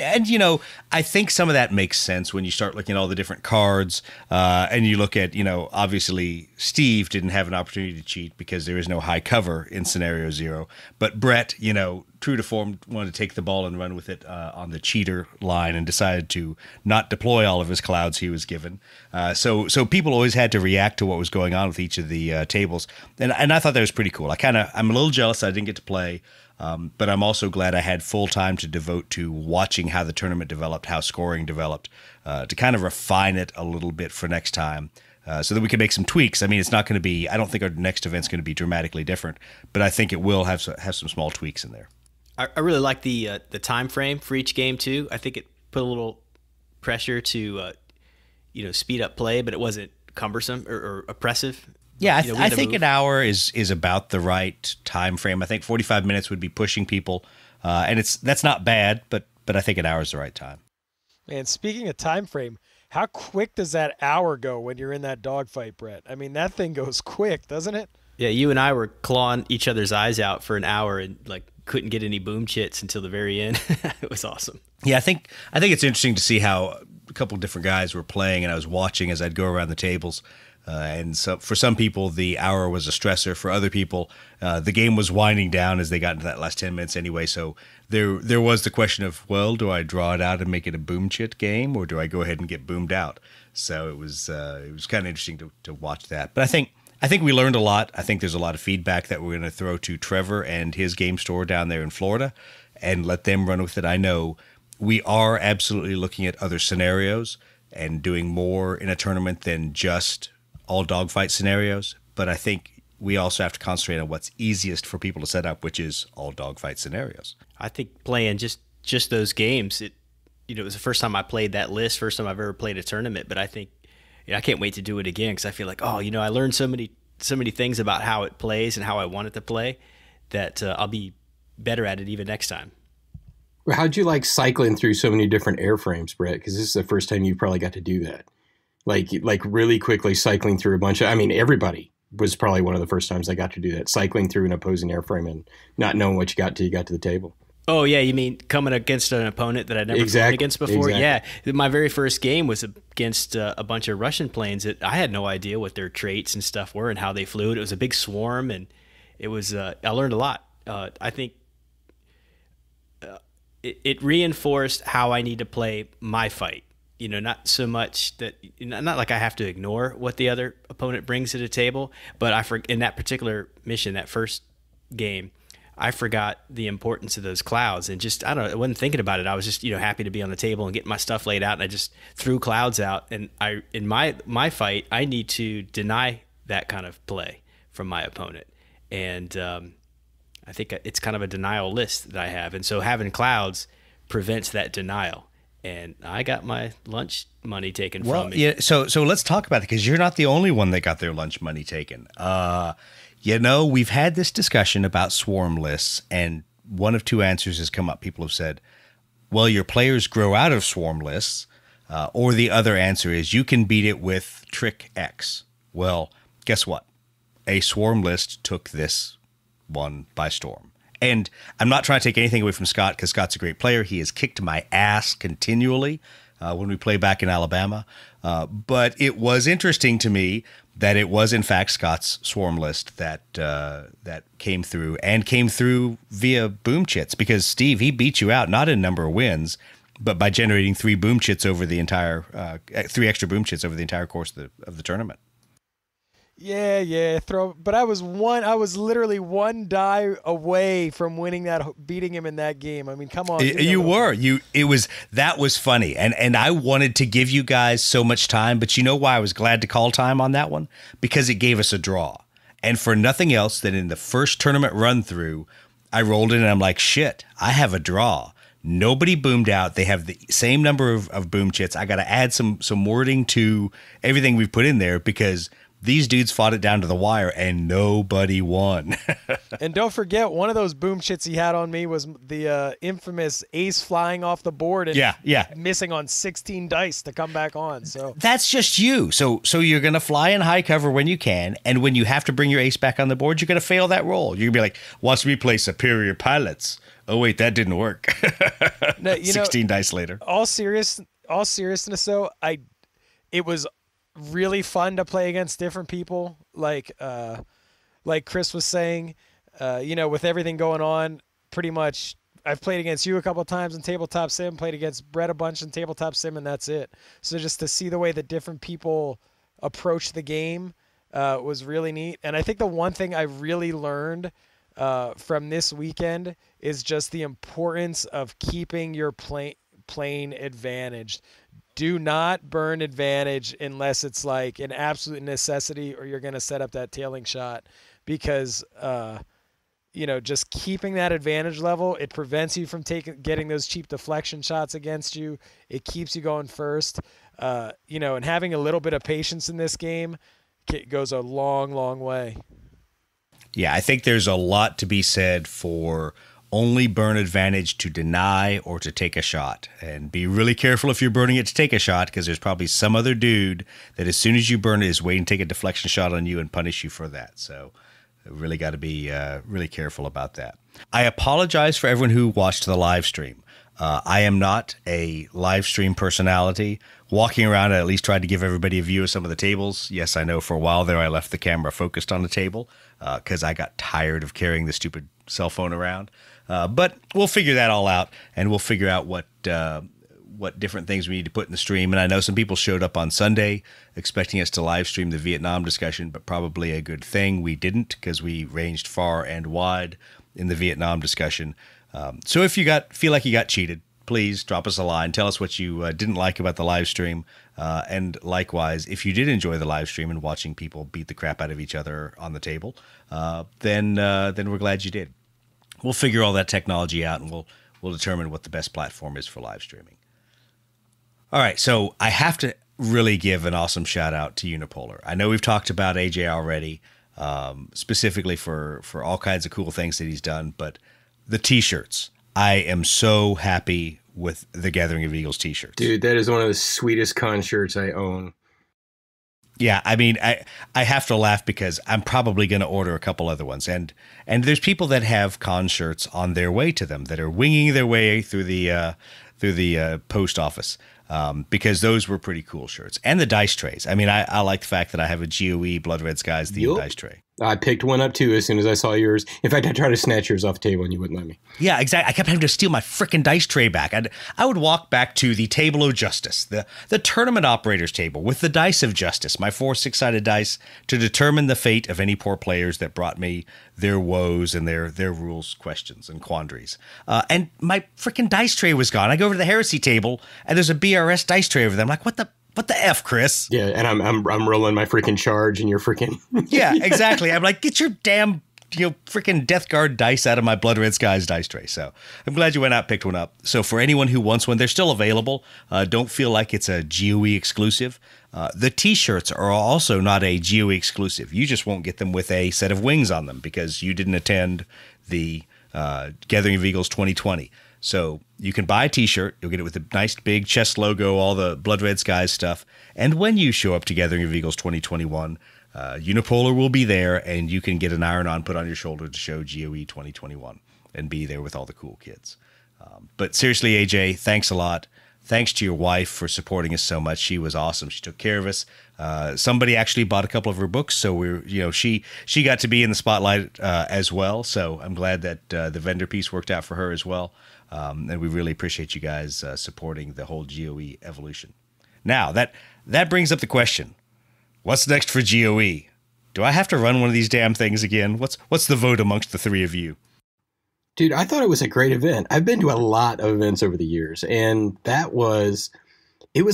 I think some of that makes sense when you start looking at all the different cards, and you look at, obviously Steve didn't have an opportunity to cheat because there is no high cover in scenario 0. But Brett, true to form, wanted to take the ball and run with it on the cheater line, and decided to not deploy all of his clouds he was given. So people always had to react to what was going on with each of the tables, and I thought that was pretty cool. I'm a little jealous I didn't get to play, but I'm also glad I had full time to devote to watching how the tournament developed, how scoring developed, to kind of refine it a little bit for next time. So that we can make some tweaks. I mean, it's not going to be. I don't think our next event's going to be dramatically different, but I think it will have some small tweaks in there. I really like the time frame for each game too. I think it put a little pressure to speed up play, but it wasn't cumbersome or oppressive. Yeah, I think an hour is about the right time frame. I think 45 minutes would be pushing people, and that's not bad, but I think an hour is the right time. Man, speaking of time frame, how quick does that hour go when you're in that dogfight, Brett? I mean, that thing goes quick, doesn't it? Yeah, you and I were clawing each other's eyes out for an hour and couldn't get any boom chits until the very end. It was awesome. Yeah, I think it's interesting to see how a couple of different guys were playing, and I was watching as I'd go around the tables. And so for some people, the hour was a stressor. For other people, the game was winding down as they got into that last 10 minutes anyway. So there was the question of, well, do I draw it out and make it a boom chit game, or do I go ahead and get boomed out? So it was kind of interesting to watch that. But I think we learned a lot. I think there's a lot of feedback that we're going to throw to Trevor and his game store down there in Florida and let them run with it. I know we are absolutely looking at other scenarios and doing more in a tournament than just all dogfight scenarios, but I think we also have to concentrate on what's easiest for people to set up, which is all dogfight scenarios. I think playing just those games, it was the first time I played that list, first time I've ever played a tournament, but I think I can't wait to do it again because I feel like, I learned so many things about how it plays and how I want it to play that I'll be better at it even next time. How'd you like cycling through so many different airframes, Brett? Because this is the first time you probably got to do that. Like really quickly cycling through a bunch of, I mean, everybody was probably one of the first times I got to do that, cycling through an opposing airframe and not knowing what you got till you got to the table. Oh, yeah. You mean coming against an opponent that I'd never played against before? Exactly. Yeah. My very first game was against a bunch of Russian planes that I had no idea what their traits and stuff were and how they flew. It was a big swarm, and it was I learned a lot. I think it reinforced how I need to play my fight. Not so much that, not like I have to ignore what the other opponent brings to the table, but in that particular mission, that first game, I forgot the importance of those clouds and just, I wasn't thinking about it. I was just, happy to be on the table and getting my stuff laid out, and I just threw clouds out. And in my fight, I need to deny that kind of play from my opponent. And I think it's kind of a denial list that I have. And so having clouds prevents that denial. And I got my lunch money taken from me. Yeah, so let's talk about it, because you're not the only one that got their lunch money taken. We've had this discussion about swarm lists, and one of two answers has come up. People have said, well, your players grow out of swarm lists, or the other answer is you can beat it with trick X. Well, guess what? A swarm list took this one by storm. And I'm not trying to take anything away from Scott, because Scott's a great player. He has kicked my ass continually when we play back in Alabama. But it was interesting to me that it was, in fact, Scott's swarm list that came through, and came through via boom chits, because Steve, he beat you out, not in number of wins, but by generating three extra boom chits over the entire course of the tournament. Yeah. But I was literally one die away from beating him in that game. I mean, come on. That was funny. And I wanted to give you guys so much time, but you know why I was glad to call time on that one? Because it gave us a draw. And for nothing else than in the first tournament run through, I rolled in and I'm like, shit, I have a draw. Nobody boomed out. They have the same number of boom chits. I got to add some wording to everything we've put in there, because these dudes fought it down to the wire and nobody won. And don't forget, one of those boom chits he had on me was the infamous ace flying off the board and missing on 16 dice to come back on. So that's just you. So you're going to fly in high cover when you can, and when you have to bring your ace back on the board, you're going to fail that roll. You're going to be like, watch me play superior pilots. Oh, wait, that didn't work. No, 16 dice later. All seriousness, though, it was really fun to play against different people, like Chris was saying, with everything going on. pretty much I've played against you a couple of times in tabletop sim, played against Brett a bunch in tabletop sim, and that's it. So just to see the way that different people approach the game was really neat. And I think the one thing I really learned from this weekend is just the importance of keeping your plane advantaged. Do not burn advantage unless it's like an absolute necessity or you're going to set up that tailing shot, because just keeping that advantage level, it prevents you from getting those cheap deflection shots against you. It keeps you going first. And having a little bit of patience in this game goes a long, long way. Yeah, I think there's a lot to be said for only burn advantage to deny or to take a shot. And be really careful if you're burning it to take a shot, because there's probably some other dude that as soon as you burn it is waiting to take a deflection shot on you and punish you for that. So really got to be really careful about that. I apologize for everyone who watched the live stream. I am not a live stream personality. Walking around, I at least tried to give everybody a view of some of the tables. Yes, I know for a while there I left the camera focused on the table because I got tired of carrying the stupid cell phone around. But we'll figure that all out, and we'll figure out what different things we need to put in the stream. And I know some people showed up on Sunday expecting us to live stream the Vietnam discussion, but probably a good thing we didn't, because we ranged far and wide in the Vietnam discussion. So if you feel like you got cheated, please drop us a line. Tell us what you didn't like about the live stream. And likewise, if you did enjoy the live stream and watching people beat the crap out of each other on the table, then we're glad you did. We'll figure all that technology out, and we'll determine what the best platform is for live streaming. All right, so I have to really give an awesome shout out to Unipolar. I know we've talked about AJ already, specifically for all kinds of cool things that he's done, but the T-shirts, I am so happy with the Gathering of Eagles T-shirts. Dude, that is one of the sweetest con shirts I own. Yeah, I mean, I have to laugh because I'm probably going to order a couple other ones. And there's people that have con shirts on their way to them, that are winging their way through the post office, because those were pretty cool shirts. And the dice trays. I mean, I like the fact that I have a GoE Blood Red Skies themed dice tray. I picked one up too as soon as I saw yours. In fact, I tried to snatch yours off the table and you wouldn't let me. Yeah, exactly. I kept having to steal my frickin' dice tray back. I would walk back to the table of justice, the tournament operators table with the dice of justice, my 4 6-sided dice, to determine the fate of any poor players that brought me their woes and their rules questions and quandaries. And my frickin' dice tray was gone. I go over to the heresy table and there's a BRS dice tray over there. I'm like, what the F, Chris? Yeah, and I'm rolling my freaking charge and you're freaking Yeah, exactly. I'm like, get your damn freaking Death Guard dice out of my Blood Red Skies dice tray. So I'm glad you went out and picked one up. So for anyone who wants one, they're still available. Don't feel like it's a GOE exclusive. The T-shirts are also not a GOE exclusive. You just won't get them with a set of wings on them because you didn't attend the Gathering of Eagles 2020. So you can buy a T-shirt. You'll get it with a nice big chest logo, all the Blood Red Skies stuff. And when you show up to Gathering of Eagles 2021, Unipolar will be there, and you can get an iron-on put on your shoulder to show GOE 2021 and be there with all the cool kids. But seriously, AJ, thanks a lot. Thanks to your wife for supporting us so much. She was awesome. She took care of us. Somebody actually bought a couple of her books, so she got to be in the spotlight as well. So I'm glad that the vendor piece worked out for her as well. And we really appreciate you guys supporting the whole GOE evolution. Now, that brings up the question, what's next for GOE? Do I have to run one of these damn things again? What's the vote amongst the three of you? Dude, I thought it was a great event. I've been to a lot of events over the years, and it was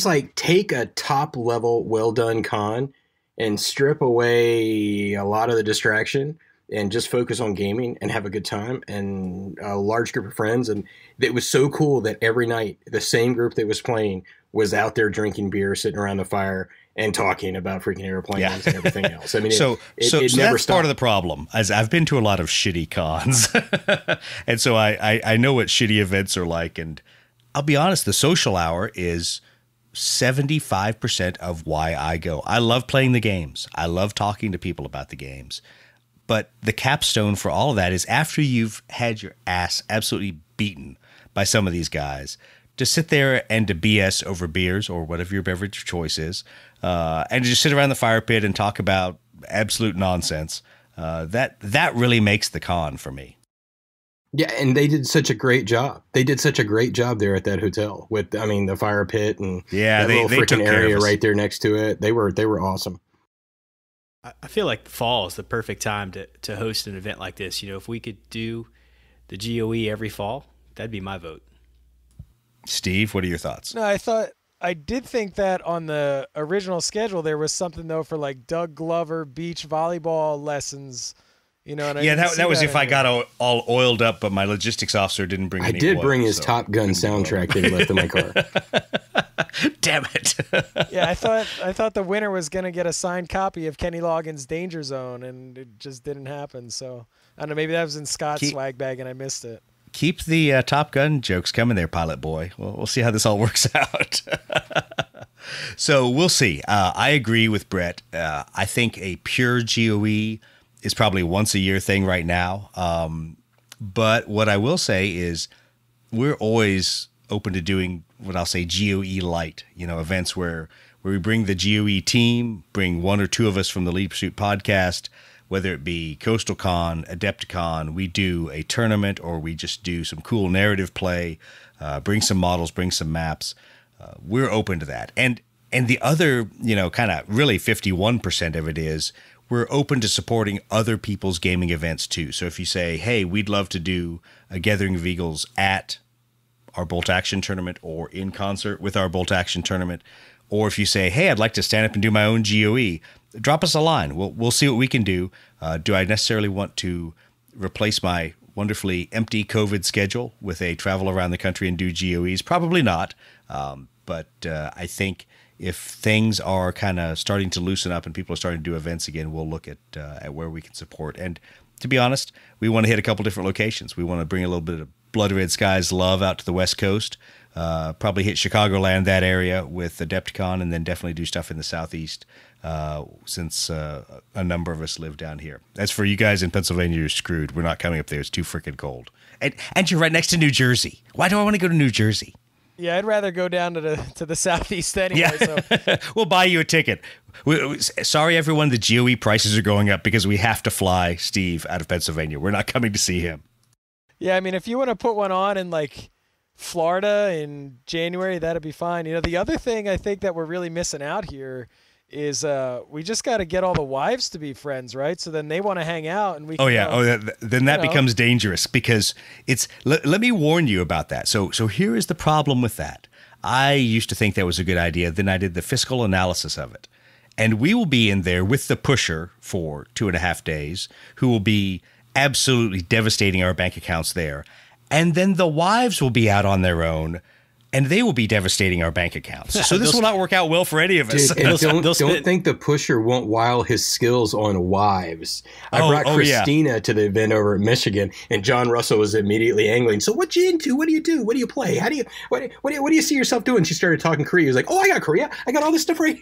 like take a top-level, well-done con and strip away a lot of the distraction and just focus on gaming and have a good time and a large group of friends. And it was so cool that every night the same group that was playing was out there drinking beer, sitting around the fire and talking about freaking airplanes and everything else. I mean, so it never that's stopped. Part of the problem. As I've been to a lot of shitty cons, and so I know what shitty events are like. And I'll be honest, the social hour is 75% of why I go. I love playing the games. I love talking to people about the games. But the capstone for all of that is after you've had your ass absolutely beaten by some of these guys, to sit there and to BS over beers or whatever your beverage of choice is, and to just sit around the fire pit and talk about absolute nonsense, that really makes the con for me. Yeah, and they did such a great job. They did such a great job there at that hotel with, I mean, the fire pit and that little they took freaking care of area us. right there next to it. They were awesome. I feel like fall is the perfect time to host an event like this. You know, if we could do the GOE every fall, that'd be my vote. Steve, what are your thoughts? No, I did think that on the original schedule there was something though for like Doug Glover beach volleyball lessons. You know, and that was if I got all oiled up, but my logistics officer didn't bring. I any did oil, bring his so. Top Gun soundtrack that he left in my car. Damn it! Yeah, I thought the winner was gonna get a signed copy of Kenny Loggins' Danger Zone, and it just didn't happen. So I don't know. Maybe that was in Scott's swag bag, and I missed it. Keep the Top Gun jokes coming there, Pilot Boy. We'll see how this all works out. So we'll see. I agree with Brett. I think a pure GOE is probably a once a year thing right now. But what I will say is we're always open to doing what I'll say GOE light, events where we bring the GOE team, bring one or two of us from the Lead Pursuit podcast, whether it be Coastal Con, Adepticon, we do a tournament or we just do some cool narrative play, bring some models, bring some maps. We're open to that. And the other, kind of really 51% of it is we're open to supporting other people's gaming events too. So if you say, hey, we'd love to do a Gathering of Eagles at our Bolt Action tournament or in concert with our Bolt Action tournament, or if you say, hey, I'd like to stand up and do my own GOE, drop us a line. We'll see what we can do. Do I necessarily want to replace my wonderfully empty COVID schedule with a travel around the country and do GOEs? Probably not. But I think if things are kind of starting to loosen up and people are starting to do events again, we'll look at where we can support. And to be honest, we want to hit a couple different locations. We want to bring a little bit of Blood Red Skies love out to the West Coast. Probably hit Chicagoland, that area with Adepticon, and then definitely do stuff in the Southeast since a number of us live down here. As for you guys in Pennsylvania, you're screwed. We're not coming up there. It's too freaking cold. And you're right next to New Jersey. Why do I want to go to New Jersey? Yeah, I'd rather go down to the Southeast anyway. Yeah. So. We'll buy you a ticket. Sorry, everyone, the GOE prices are going up because we have to fly Steve out of Pennsylvania. We're not coming to see him. Yeah, I mean, if you want to put one on in like Florida in January, that'd be fine. The other thing I think that we're really missing out here is we just got to get all the wives to be friends, right? So then they want to hang out, and we. Then that becomes dangerous because it's. Let me warn you about that. So here is the problem with that. I used to think that was a good idea. Then I did the fiscal analysis of it, and we will be in there with the pusher for 2.5 days, who will be absolutely devastating our bank accounts there, and then the wives will be out on their own. And they will be devastating our bank accounts. So this will not work out well for any of us. Dude, and don't think the pusher won't wile his skills on wives. I brought Christina to the event over at Michigan, and John Russell was immediately angling. So what you into? What do you do? What do you play? How do you what do you see yourself doing? She started talking Korea. He was like, oh, I got Korea. I got all this stuff right.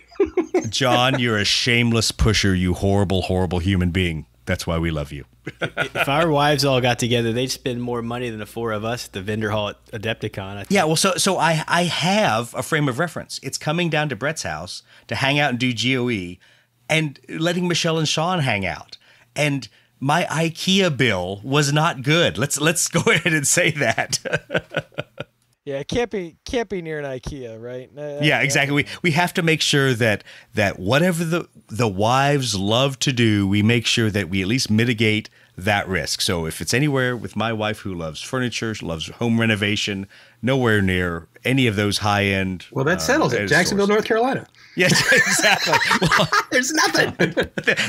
John, you're a shameless pusher, you horrible, horrible human being. That's why we love you. If our wives all got together, they'd spend more money than the four of us at the vendor hall at Adepticon. I think. Yeah, well, so I have a frame of reference. It's coming down to Brett's house to hang out and do GOE and letting Michelle and Sean hang out. And my IKEA bill was not good. Let's go ahead and say that. Yeah, it can't be near an IKEA, right? Yeah, exactly. We have to make sure that whatever the wives love to do, we make sure that we at least mitigate that risk. So if it's anywhere with my wife who loves furniture, loves home renovation, nowhere near any of those high-end. Well, that settles it. Jacksonville, North Carolina. Yes, exactly. Well, there's nothing.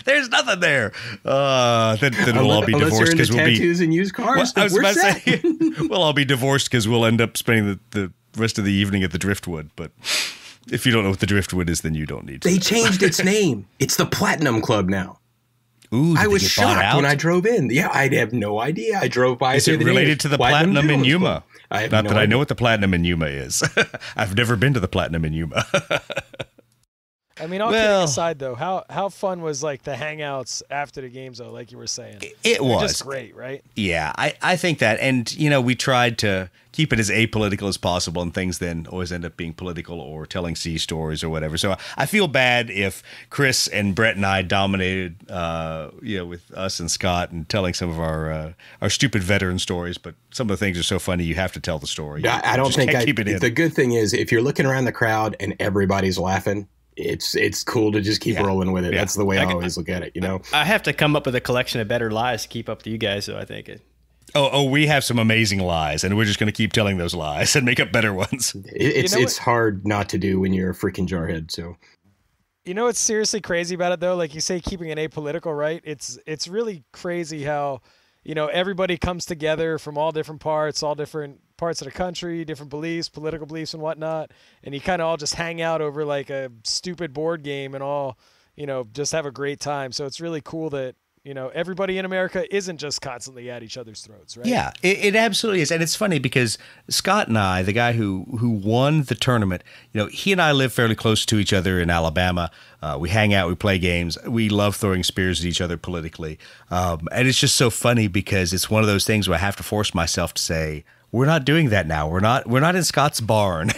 There's nothing there. Then we'll all be divorced because we'll be tattoos and used cars. Well, I was about to say, we'll all be divorced because we'll end up spending the rest of the evening at the Driftwood. But if you don't know what the Driftwood is, then you don't need to. They changed its name. It's the Platinum Club now. Ooh, I was shocked when I drove in. Yeah, I have no idea. I drove by. Is it related to the Platinum in Yuma? Not that I know what the Platinum in Yuma is. I've never been to the Platinum in Yuma. I mean, all kidding aside, though, how fun was like the hangouts after the games, though? Like you were saying, it was just great, right? Yeah, I think that, and we tried to keep it as apolitical as possible, and things then always end up being political or telling sea stories or whatever. So I feel bad if Chris and Brett and I dominated, with us and Scott and telling some of our stupid veteran stories. But some of the things are so funny, you have to tell the story. I don't think keep it in. The good thing is if you're looking around the crowd and everybody's laughing, it's cool to just keep rolling with it. Yeah. That's the way I always look at it. I have to come up with a collection of better lies to keep up to you guys. So I think it. We have some amazing lies, and we're just going to keep telling those lies and make up better ones. It's hard not to do when you're a freaking jarhead. So, what's seriously crazy about it though? Like you say, keeping it apolitical, right? It's really crazy how, everybody comes together from all different parts of the country, different beliefs, political beliefs and whatnot, and you kind of all just hang out over like a stupid board game and all, just have a great time. So it's really cool that. Everybody in America isn't just constantly at each other's throats, right? Yeah, it absolutely is. And it's funny because Scott and I, the guy who won the tournament, he and I live fairly close to each other in Alabama. We hang out, we play games. We love throwing spears at each other politically. And it's just so funny because it's one of those things where I have to force myself to say, we're not doing that now. We're not in Scott's barn.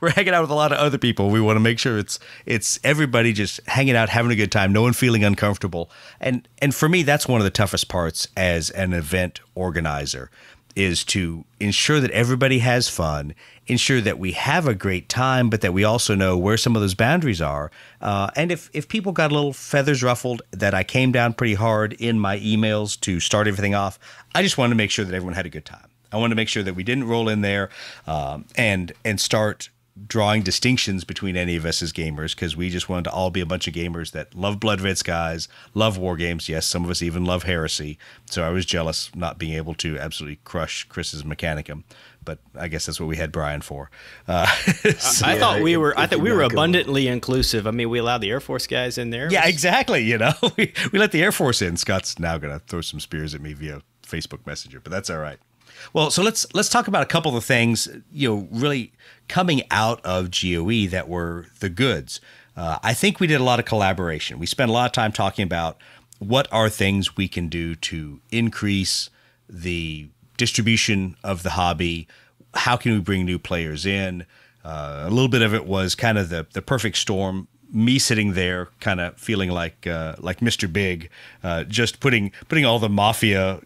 We're hanging out with a lot of other people. We want to make sure it's everybody just hanging out, having a good time, no one feeling uncomfortable. And for me, that's one of the toughest parts as an event organizer is to ensure that everybody has fun, ensure that we have a great time, but that we also know where some of those boundaries are. And if people got a little feathers ruffled, that I came down pretty hard in my emails to start everything off, I just wanted to make sure that everyone had a good time. I wanted to make sure that we didn't roll in there and start drawing distinctions between any of us as gamers, because we just wanted to all be a bunch of gamers that love Blood Red Skies, love war games. Yes, some of us even love Heresy. So I was jealous not being able to absolutely crush Chris's Mechanicum. But I guess that's what we had Brian for. I thought we were abundantly inclusive. I mean, we allowed the Air Force guys in there. Yeah, exactly. We let the Air Force in. Scott's now going to throw some spears at me via Facebook Messenger, but that's all right. Well, so let's talk about a couple of things, really coming out of GoE that were the goods. I think we did a lot of collaboration. We spent a lot of time talking about what are things we can do to increase the distribution of the hobby. How can we bring new players in? A little bit of it was kind of the perfect storm. Me sitting there, kind of feeling like Mr. Big, just putting all the mafia,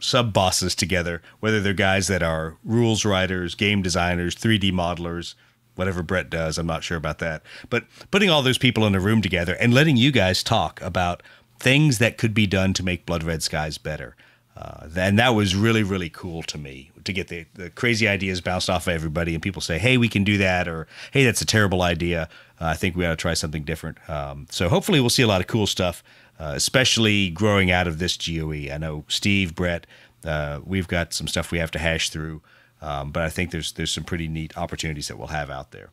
sub bosses together, whether they're guys that are rules writers, game designers, 3D modelers, whatever Brett does. I'm not sure about that. But putting all those people in a room together and letting you guys talk about things that could be done to make Blood Red Skies better. And that was really, really cool to me, to get the crazy ideas bounced off of everybody and people say, hey, we can do that, or hey, that's a terrible idea. I think we ought to try something different. So hopefully we'll see a lot of cool stuff, especially growing out of this GoE. I know Steve, Brett, we've got some stuff we have to hash through, but I think there's some pretty neat opportunities that we'll have out there.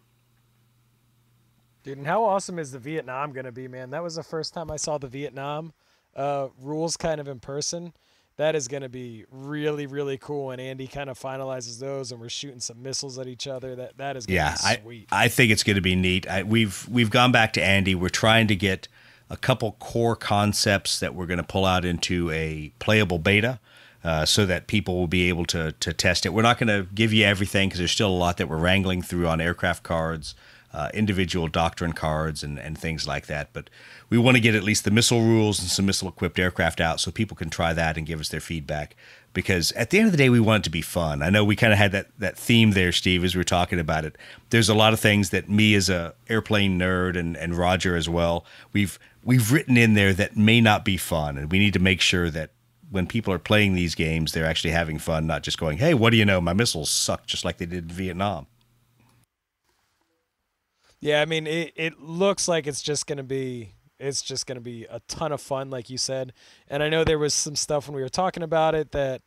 Dude, and how awesome is the Vietnam going to be, man? That was the first time I saw the Vietnam rules kind of in person. That is going to be really, really cool. And Andy kind of finalizes those, and we're shooting some missiles at each other. That is going to be sweet. I think it's going to be neat. We've gone back to Andy. We're trying to get a couple core concepts that we're going to pull out into a playable beta, so that people will be able to test it. We're not going to give you everything because there's still a lot that we're wrangling through on aircraft cards, individual doctrine cards, and things like that. But we want to get at least the missile rules and some missile-equipped aircraft out so people can try that and give us their feedback. Because at the end of the day, we want it to be fun. I know we kind of had that theme there, Steve, as we were talking about it. There's a lot of things that me as a airplane nerd and Roger as well, we've written in there that may not be fun. And we need to make sure that when people are playing these games, they're actually having fun, not just going, hey, what do you know? My missiles suck just like they did in Vietnam. Yeah, I mean, it looks like it's just going to be a ton of fun, like you said. And I know there was some stuff when we were talking about it that,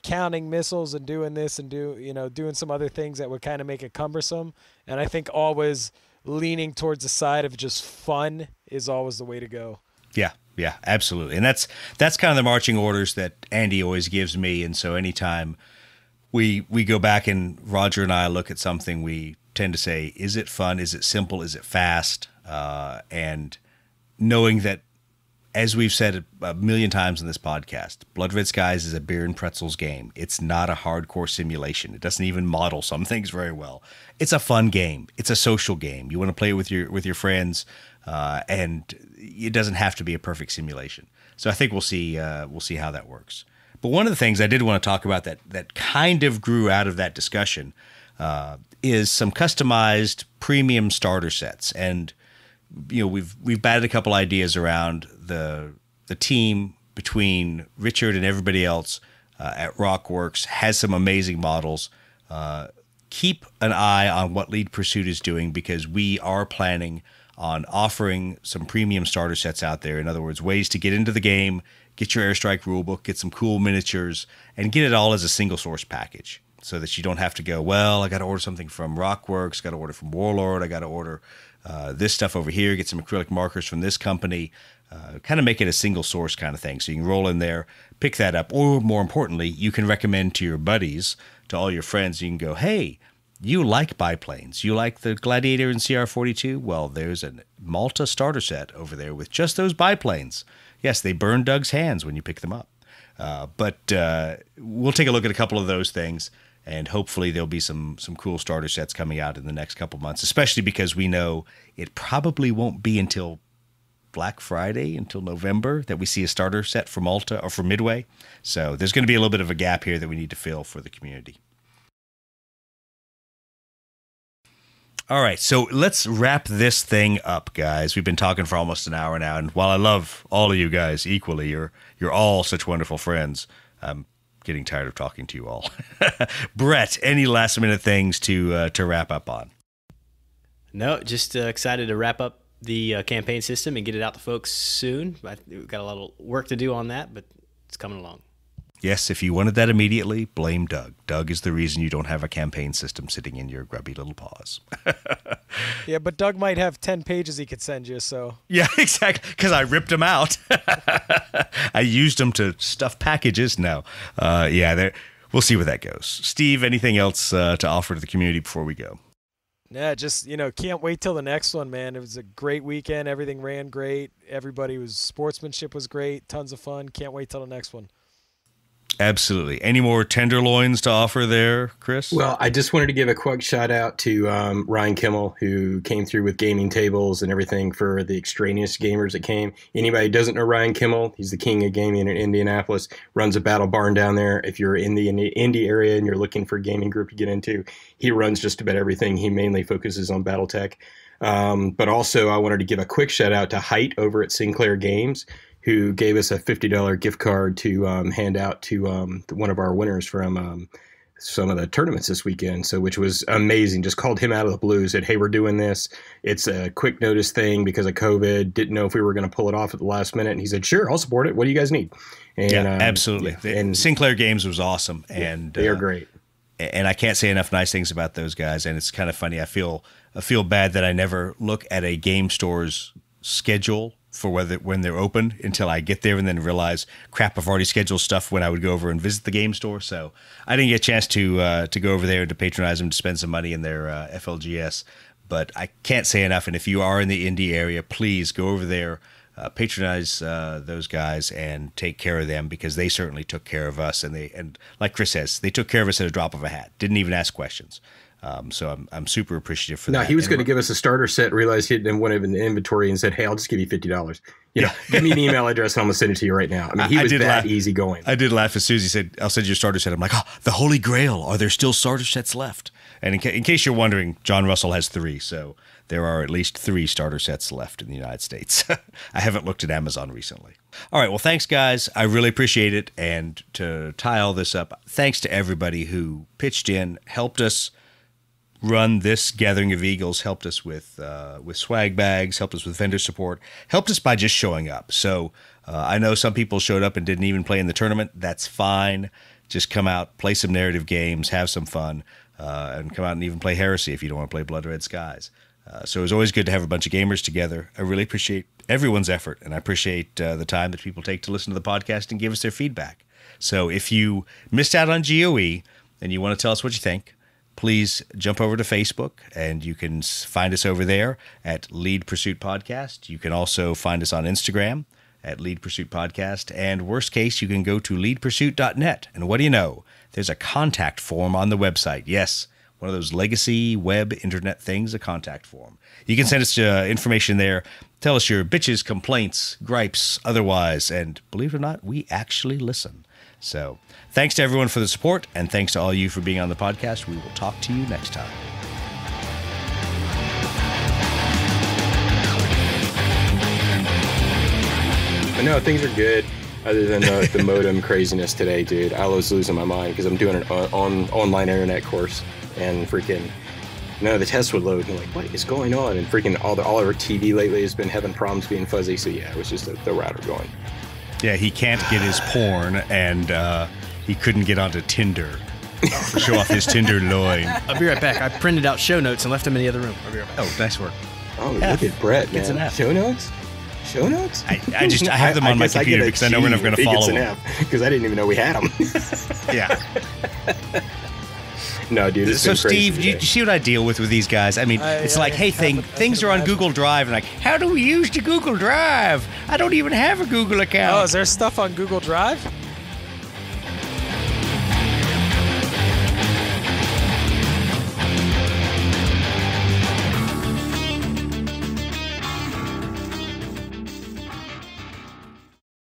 counting missiles and doing this and doing some other things that would kind of make it cumbersome. And I think always leaning towards the side of just fun is always the way to go. Yeah, absolutely. And that's kind of the marching orders that Andy always gives me. And so anytime we go back and Roger and I look at something, we tend to say, is it fun? Is it simple? Is it fast? And knowing that, as we've said a million times in this podcast, Blood Red Skies is a beer and pretzels game. It's not a hardcore simulation. It doesn't even model some things very well. It's a fun game. It's a social game. You want to play it with your friends, and it doesn't have to be a perfect simulation. So I think we'll see how that works. But one of the things I did want to talk about that kind of grew out of that discussion is some customized premium starter sets. And we've batted a couple ideas around the team between Richard and everybody else at Rockworks has some amazing models. Keep an eye on what Lead Pursuit is doing, because we are planning on offering some premium starter sets out there. In other words, ways to get into the game, get your Airstrike rulebook, get some cool miniatures, and get it all as a single source package, so that you don't have to go, well, I got to order something from Rockworks, got to order from Warlord, I got to order this stuff over here, get some acrylic markers from this company, kind of make it a single source kind of thing. So you can roll in there, pick that up, or more importantly, you can recommend to your buddies, to all your friends. You can go, hey, you like biplanes, you like the Gladiator and CR-42? Well, there's a Malta starter set over there with just those biplanes. Yes, they burn Doug's hands when you pick them up. But we'll take a look at a couple of those things, and hopefully there'll be some cool starter sets coming out in the next couple months, especially because we know it probably won't be until Black Friday, until November, that we see a starter set for Malta or for Midway. So there's going to be a little bit of a gap here that we need to fill for the community. All right, so let's wrap this thing up, guys. We've been talking for almost an hour now, and while I love all of you guys equally, you're all such wonderful friends. I'm getting tired of talking to you all. Brett, any last-minute things to wrap up on? No, just excited to wrap up the campaign system and get it out to folks soon. We've got a lot of work to do on that, but it's coming along. Yes, if you wanted that immediately, blame Doug. Doug is the reason you don't have a campaign system sitting in your grubby little paws. Yeah, but Doug might have 10 pages he could send you, so. Yeah, exactly, because I ripped them out. I used them to stuff packages. No. We'll see where that goes. Steve, anything else to offer to the community before we go? Yeah, just, can't wait till the next one, man. It was a great weekend. Everything ran great. Sportsmanship was great. Tons of fun. Can't wait till the next one. Absolutely. Any more tenderloins to offer there, Chris? Well, I just wanted to give a quick shout out to Ryan Kimmel, who came through with gaming tables and everything for the extraneous gamers that came. Anybody who doesn't know Ryan Kimmel, he's the king of gaming in Indianapolis, runs a battle barn down there. If you're in the Indy area and you're looking for a gaming group to get into, he runs just about everything. He mainly focuses on Battletech. But also I wanted to give a quick shout out to Height over at Sinclair Games, who gave us a $50 gift card to hand out to one of our winners from some of the tournaments this weekend. So, which was amazing. Just called him out of the blue, said, hey, we're doing this. It's a quick notice thing because of COVID. Didn't know if we were going to pull it off at the last minute. And he said, sure, I'll support it. What do you guys need? And, yeah, absolutely. Yeah, and Sinclair Games was awesome. And they are great. And I can't say enough nice things about those guys. And it's kind of funny. I feel bad that I never look at a game store's schedule for when they're open until I get there and then realize, crap, I've already scheduled stuff when I would go over and visit the game store. So I didn't get a chance to go over there to patronize them, to spend some money in their FLGS. But I can't say enough. And if you are in the Indy area, please go over there, patronize those guys and take care of them, because they certainly took care of us. And like Chris says, they took care of us at a drop of a hat. Didn't even ask questions. So I'm super appreciative for that. No, he was going to give us a starter set, realized he didn't want it in the inventory, and said, hey, I'll just give you $50. Give me an email address and I'm going to send it to you right now. I mean, he was that easygoing. I did laugh as soon as he said, I'll send you a starter set. I'm like, oh, the Holy Grail. Are there still starter sets left? And in case you're wondering, John Russell has 3. So there are at least 3 starter sets left in the United States. I haven't looked at Amazon recently. All right. Well, thanks, guys. I really appreciate it. And to tie all this up, thanks to everybody who pitched in, helped us run this Gathering of Eagles, helped us with swag bags, helped us with vendor support, helped us by just showing up. So I know some people showed up and didn't even play in the tournament. That's fine. Just come out, play some narrative games, have some fun, and come out and even play Heresy if you don't want to play Blood Red Skies. So it was always good to have a bunch of gamers together. I really appreciate everyone's effort, and I appreciate the time that people take to listen to the podcast and give us their feedback. So if you missed out on GoE and you want to tell us what you think, please jump over to Facebook, and you can find us over there at Lead Pursuit Podcast. You can also find us on Instagram at Lead Pursuit Podcast. And worst case, you can go to leadpursuit.net. And what do you know? There's a contact form on the website. Yes, one of those legacy web internet things, a contact form. You can send us information there. Tell us your bitches, complaints, gripes, otherwise. And believe it or not, we actually listen. So thanks to everyone for the support, and thanks to all you for being on the podcast. We will talk to you next time. No, things are good. Other than the modem craziness today, dude, I was losing my mind because I'm doing an online internet course, and freaking none of the tests would load. And I'm like, what is going on? And freaking all of our TV lately has been having problems being fuzzy. So yeah, it was just the router going. Yeah, he can't get his porn, and he couldn't get onto Tinder to show off his Tinder loin. I'll be right back. I printed out show notes and left them in the other room. I'll be right back. Oh, nice work. Oh, look at Brett, man. Show notes? Show notes? I have them on my computer because I know we're never going to follow them. Because I didn't even know we had them. Yeah. No, dude. So, Steve, do you see what I deal with these guys? I mean, it's like, hey, things are on Google Drive, and like, how do we use the Google Drive? I don't even have a Google account. Oh, is there stuff on Google Drive?